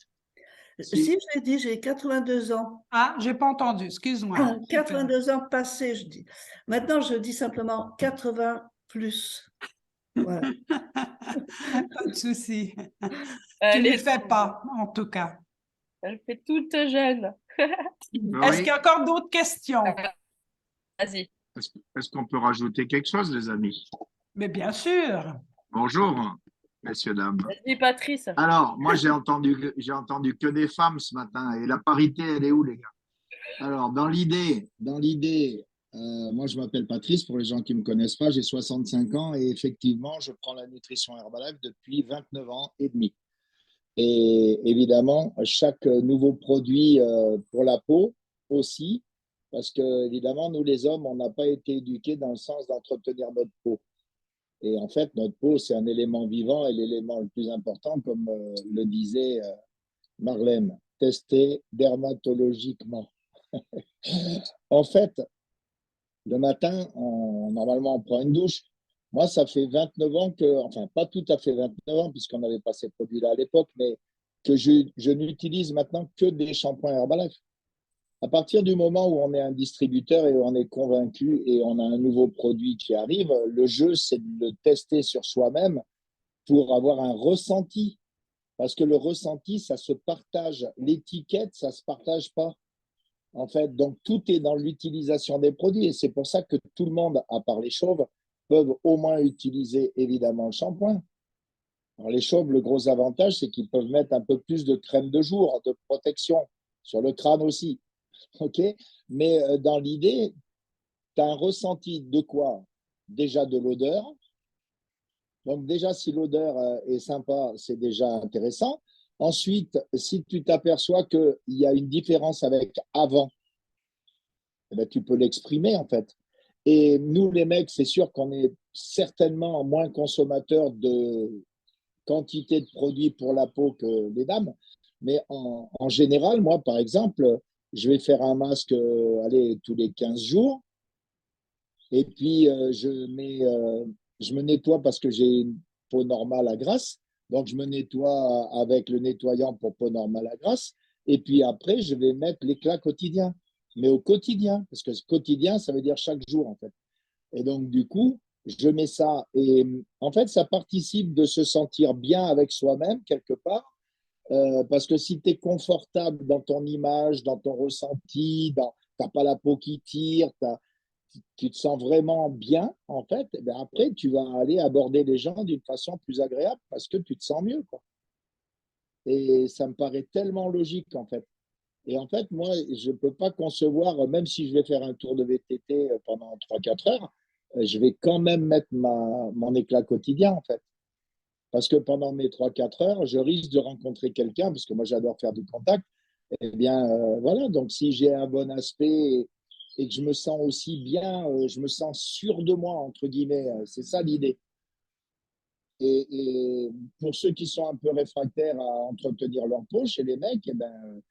Speaker 3: Si, je l'ai dit, j'ai 82 ans.
Speaker 1: Ah, j'ai pas entendu, excuse-moi.
Speaker 3: 82 ans passés, je dis. Maintenant, je dis simplement 80 plus. Voilà.
Speaker 1: Pas de souci. Tu
Speaker 2: Elle
Speaker 1: ne le
Speaker 2: est
Speaker 1: fais
Speaker 2: trop
Speaker 1: pas, en tout cas.
Speaker 2: Elle fait toute jeune.
Speaker 1: Est-ce qu'il y a encore d'autres questions?
Speaker 2: Vas-y.
Speaker 4: Est-ce qu'on peut rajouter quelque chose, les amis?
Speaker 1: Mais bien sûr.
Speaker 4: Bonjour, messieurs, dames.
Speaker 2: Vas-y, Patrice.
Speaker 4: Alors, moi, j'ai entendu que des femmes ce matin. Et la parité, elle est où, les gars? Alors, moi, je m'appelle Patrice, pour les gens qui ne me connaissent pas, j'ai 65 ans et effectivement, je prends la nutrition Herbalife depuis 29 ans et demi. Et évidemment, chaque nouveau produit pour la peau aussi, parce que évidemment, nous les hommes, on n'a pas été éduqués dans le sens d'entretenir notre peau. Et en fait, notre peau, c'est un élément vivant et l'élément le plus important, comme le disait Marlène, testé dermatologiquement. En fait, le matin, normalement, on prend une douche. Moi, ça fait 29 ans que, enfin, pas tout à fait 29 ans, puisqu'on n'avait pas ces produits-là à l'époque, mais que je n'utilise maintenant que des shampoings Herbalife. À partir du moment où on est un distributeur et on est convaincu et on a un nouveau produit qui arrive, le jeu, c'est de le tester sur soi-même pour avoir un ressenti. Parce que le ressenti, ça se partage. L'étiquette, ça ne se partage pas. En fait, donc tout est dans l'utilisation des produits. Et c'est pour ça que tout le monde, à part les chauves, peuvent au moins utiliser évidemment le shampoing. Alors les chauves, le gros avantage, c'est qu'ils peuvent mettre un peu plus de crème de jour, de protection, sur le crâne aussi. OK? Mais dans l'idée, tu as un ressenti de quoi? Déjà de l'odeur. Donc déjà, si l'odeur est sympa, c'est déjà intéressant. Ensuite, si tu t'aperçois qu'il y a une différence avec avant, eh bien, tu peux l'exprimer en fait. Et nous, les mecs, c'est sûr qu'on est certainement moins consommateurs de quantité de produits pour la peau que les dames. Mais en général, moi, par exemple, je vais faire un masque allez, tous les 15 jours. Et puis, je me nettoie parce que j'ai une peau normale à grasse. Donc, je me nettoie avec le nettoyant pour peau normale à grasse. Et puis après, je vais mettre l'éclat quotidien. Mais au quotidien, parce que quotidien, ça veut dire chaque jour, en fait. Et donc, du coup, je mets ça. Et en fait, ça participe de se sentir bien avec soi-même, quelque part. Parce que si tu es confortable dans ton image, dans ton ressenti, tu n'as pas la peau qui tire, tu te sens vraiment bien, en fait, et bien après, tu vas aller aborder les gens d'une façon plus agréable parce que tu te sens mieux, quoi. Et ça me paraît tellement logique, en fait. Et en fait, moi, je ne peux pas concevoir, même si je vais faire un tour de VTT pendant 3-4 heures, je vais quand même mettre mon éclat quotidien, en fait. Parce que pendant mes 3-4 heures, je risque de rencontrer quelqu'un, parce que moi, j'adore faire du contact. Eh bien, voilà, donc si j'ai un bon aspect et que je me sens aussi bien, je me sens sûr de moi, entre guillemets, c'est ça l'idée. Et pour ceux qui sont un peu réfractaires à entretenir leur peau chez les mecs, eh ben,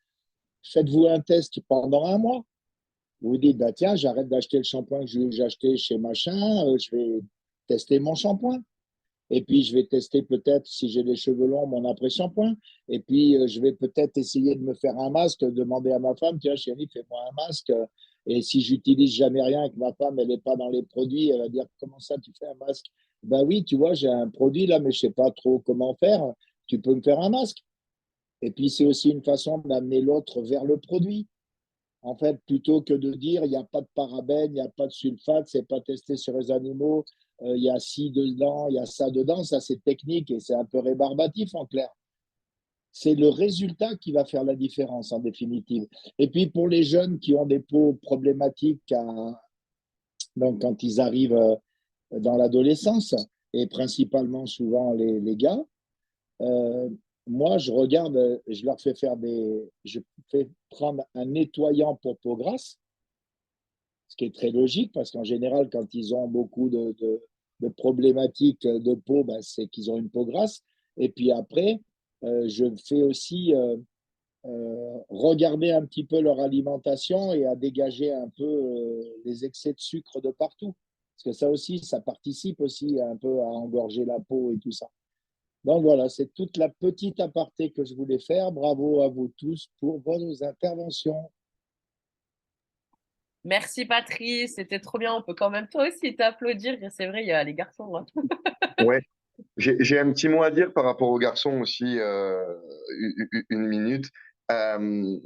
Speaker 4: faites-vous un test pendant un mois. Vous vous dites, bah, tiens, j'arrête d'acheter le shampoing que j'ai acheté chez machin, je vais tester mon shampoing. Et puis, je vais tester peut-être, si j'ai les cheveux longs, mon après-shampoing. Et puis, je vais peut-être essayer de me faire un masque, demander à ma femme, tiens, chérie, fais-moi un masque. Et si j'utilise jamais rien et que ma femme, elle n'est pas dans les produits, elle va dire, comment ça, tu fais un masque? Ben oui, tu vois, j'ai un produit là, mais je ne sais pas trop comment faire. Tu peux me faire un masque. Et puis, c'est aussi une façon d'amener l'autre vers le produit. En fait, plutôt que de dire il n'y a pas de parabènes, il n'y a pas de sulfate, c'est pas testé sur les animaux, il y a ci dedans, il y a ça dedans, ça c'est technique et c'est un peu rébarbatif en clair. C'est le résultat qui va faire la différence en définitive. Et puis pour les jeunes qui ont des peaux problématiques donc quand ils arrivent dans l'adolescence, et principalement souvent les gars, euh, moi je regarde, je leur fais faire je fais prendre un nettoyant pour peau grasse, ce qui est très logique parce qu'en général, quand ils ont beaucoup de problématiques de peau, ben, c'est qu'ils ont une peau grasse. Et puis après, je fais aussi regarder un petit peu leur alimentation et à dégager un peu les excès de sucre de partout. Parce que ça aussi, ça participe aussi un peu à engorger la peau et tout ça. Donc voilà, c'est toute la petite aparté que je voulais faire. Bravo à vous tous pour vos interventions.
Speaker 2: Merci Patrice, c'était trop bien. On peut quand même toi aussi t'applaudir. C'est vrai, il y a les garçons. Hein.
Speaker 5: Ouais, j'ai un petit mot à dire par rapport aux garçons aussi, une minute.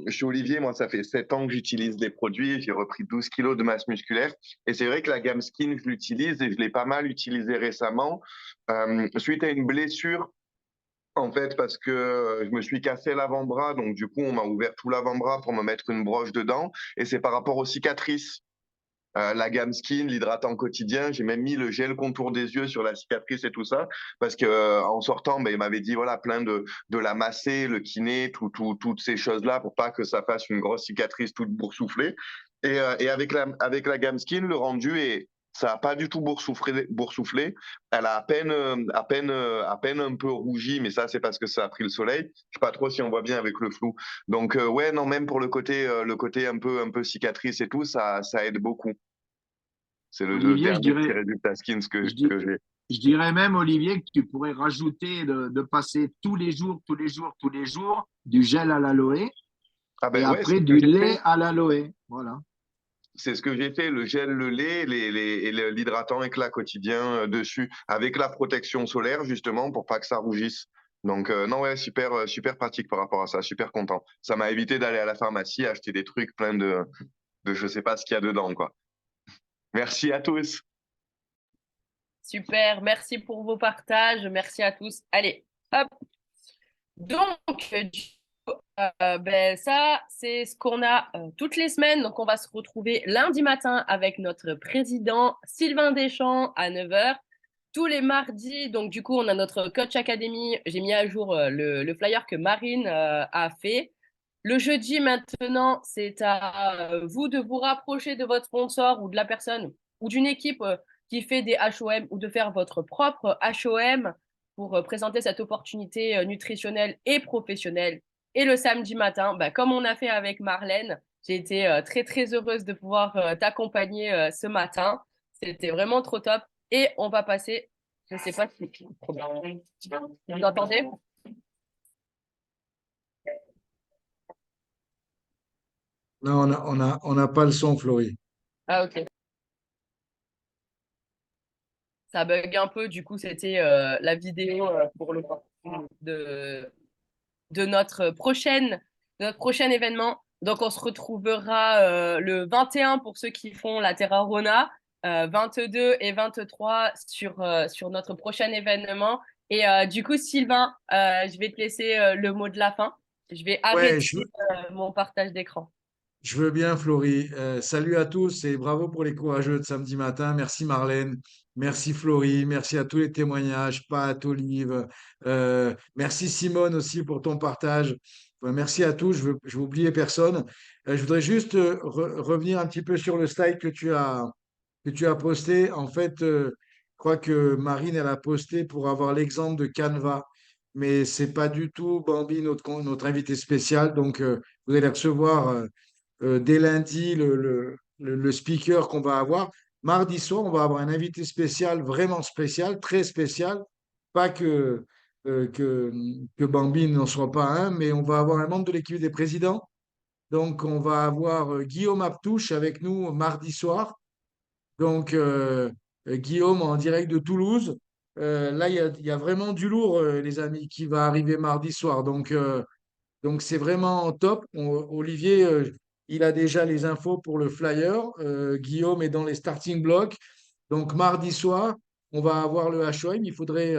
Speaker 5: Chez Olivier, moi, ça fait 7 ans que j'utilise des produits. J'ai repris 12 kilos de masse musculaire. Et c'est vrai que la gamme Skin, je l'utilise et je l'ai pas mal utilisée récemment. Suite à une blessure, en fait, parce que je me suis cassé l'avant-bras. Donc, du coup, on m'a ouvert tout l'avant-bras pour me mettre une broche dedans. Et c'est par rapport aux cicatrices. La gamme Skin, l'hydratant quotidien, j'ai même mis le gel contour des yeux sur la cicatrice et tout ça, parce que en sortant, ben, il m'avait dit voilà plein de la masser, le kiné, toutes ces choses-là pour pas que ça fasse une grosse cicatrice toute boursouflée. Et avec la gamme Skin, le rendu est ça a pas du tout boursouflé. Elle a à peine un peu rougi, mais ça c'est parce que ça a pris le soleil. Je sais pas trop si on voit bien avec le flou. Donc ouais, non, même pour le côté un peu cicatrice et tout, ça aide beaucoup. C'est le
Speaker 6: Olivier,
Speaker 5: dernier petit résultat skins
Speaker 6: je, dis-
Speaker 5: que j'ai.
Speaker 6: je dirais même, Olivier, que tu pourrais rajouter de passer tous les jours du gel à l'aloe
Speaker 5: Ah
Speaker 6: et
Speaker 5: ben ouais, c'est
Speaker 6: après
Speaker 5: ce que
Speaker 6: du
Speaker 5: j'ai fait.
Speaker 6: lait à l'aloe. Voilà.
Speaker 5: C'est ce que j'ai fait, le gel, le lait, et l'hydratant éclat quotidien dessus, avec la protection solaire justement pour pas que ça rougisse. Donc non ouais, super pratique par rapport à ça, super content. Ça m'a évité d'aller à la pharmacie acheter des trucs pleins de je sais pas ce qu'il y a dedans quoi. Merci à tous.
Speaker 2: Super, merci pour vos partages. Merci à tous. Allez, hop. Donc, ben, ça, c'est ce qu'on a toutes les semaines. Donc, on va se retrouver lundi matin avec notre président Sylvain Deschamps à 9 h. Tous les mardis, donc du coup, on a notre Coach Academy. J'ai mis à jour le flyer que Marine a fait. Le jeudi, maintenant, c'est à vous de vous rapprocher de votre sponsor ou de la personne ou d'une équipe qui fait des HOM ou de faire votre propre HOM pour présenter cette opportunité nutritionnelle et professionnelle. Et le samedi matin, bah, comme on a fait avec Marlène, j'ai été très, très heureuse de pouvoir t'accompagner ce matin. C'était vraiment trop top. Et on va passer, je ne sais pas si vous entendez?
Speaker 6: Non, on n'a pas le son, Florie.
Speaker 2: Ah, ok. Ça bug un peu, du coup, c'était la vidéo pour le de, de notre prochain événement. Donc, on se retrouvera le 21 pour ceux qui font la Terra Rona, 22 et 23 sur notre prochain événement. Et du coup, Sylvain, je vais te laisser le mot de la fin. Je vais
Speaker 6: Ouais,
Speaker 2: arrêter mon partage d'écran.
Speaker 6: je veux bien, Florie. Salut à tous et bravo pour les courageux de samedi matin. Merci Marlène, merci Florie, merci à tous les témoignages, Pat, Olive, merci Simone aussi pour ton partage. Ouais, merci à tous, je veux oublier personne. Je voudrais juste revenir un petit peu sur le slide que tu as posté. En fait, je crois que Marine, elle a posté pour avoir l'exemple de Canva, mais c'est pas du tout Bambi, notre invité spécial. Donc, vous allez recevoir dès lundi le speaker qu'on va avoir. Mardi soir, on va avoir un invité spécial, vraiment spécial, très spécial. Pas que Bambi n'en soit pas un, mais on va avoir un membre de l'équipe des présidents. Donc, on va avoir Guillaume Aptouche avec nous mardi soir. Donc, Guillaume en direct de Toulouse. Là, il y a vraiment du lourd, les amis, qui va arriver mardi soir. Donc c'est vraiment top. Olivier, il a déjà les infos pour le flyer. Guillaume est dans les starting blocks. Donc, mardi soir, on va avoir le HOM. Il faudrait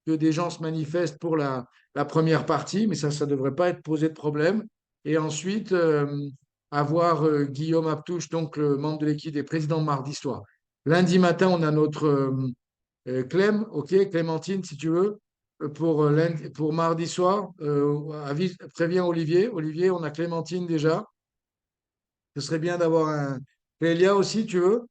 Speaker 6: que des gens se manifestent pour la première partie, mais ça ne devrait pas être posé de problème. Et ensuite, avoir Guillaume Aptouche, donc le membre de l'équipe des présidents mardi soir. Lundi matin, on a notre Clem, ok, Clémentine, si tu veux, pour mardi soir. Préviens Olivier. Olivier, on a Clémentine déjà. Ce serait bien d'avoir un Clélia aussi, tu veux?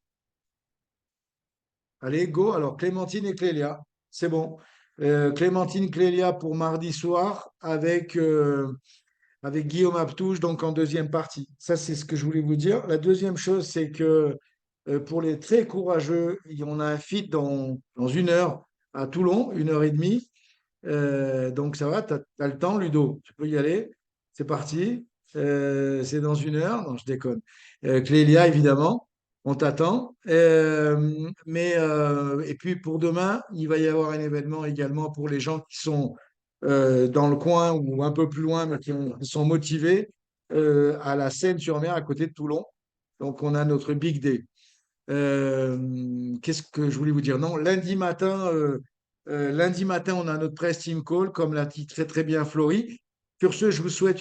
Speaker 6: Allez, go. Alors, Clémentine et Clélia, c'est bon. Clémentine, Clélia pour mardi soir avec Guillaume Aptouche, donc en deuxième partie. Ça, c'est ce que je voulais vous dire. La deuxième chose, c'est que pour les très courageux, on a un feat dans 1 heure à Toulon, 1 heure et demie. Donc ça va, tu as le temps, Ludo. Tu peux y aller. C'est parti. C'est dans 1 heure. Non, je déconne. Clélia, évidemment, on t'attend. Et puis pour demain, il va y avoir un événement également pour les gens qui sont dans le coin ou un peu plus loin, mais qui sont motivés à la Seine-sur-Mer, à côté de Toulon. Donc on a notre Big Day. Qu'est-ce que je voulais vous dire? Non, lundi matin, on a notre press team call, comme l'a dit très très bien Florie. Sur ce, je vous souhaite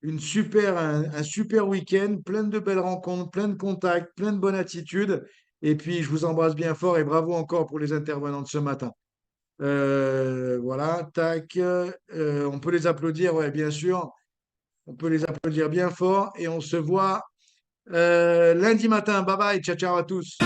Speaker 6: un super week-end, plein de belles rencontres, plein de contacts, plein de bonne attitude. Et puis, je vous embrasse bien fort et bravo encore pour les intervenants de ce matin. Voilà, tac. On peut les applaudir, ouais, bien sûr. On peut les applaudir bien fort et on se voit lundi matin. Bye bye, ciao ciao à tous.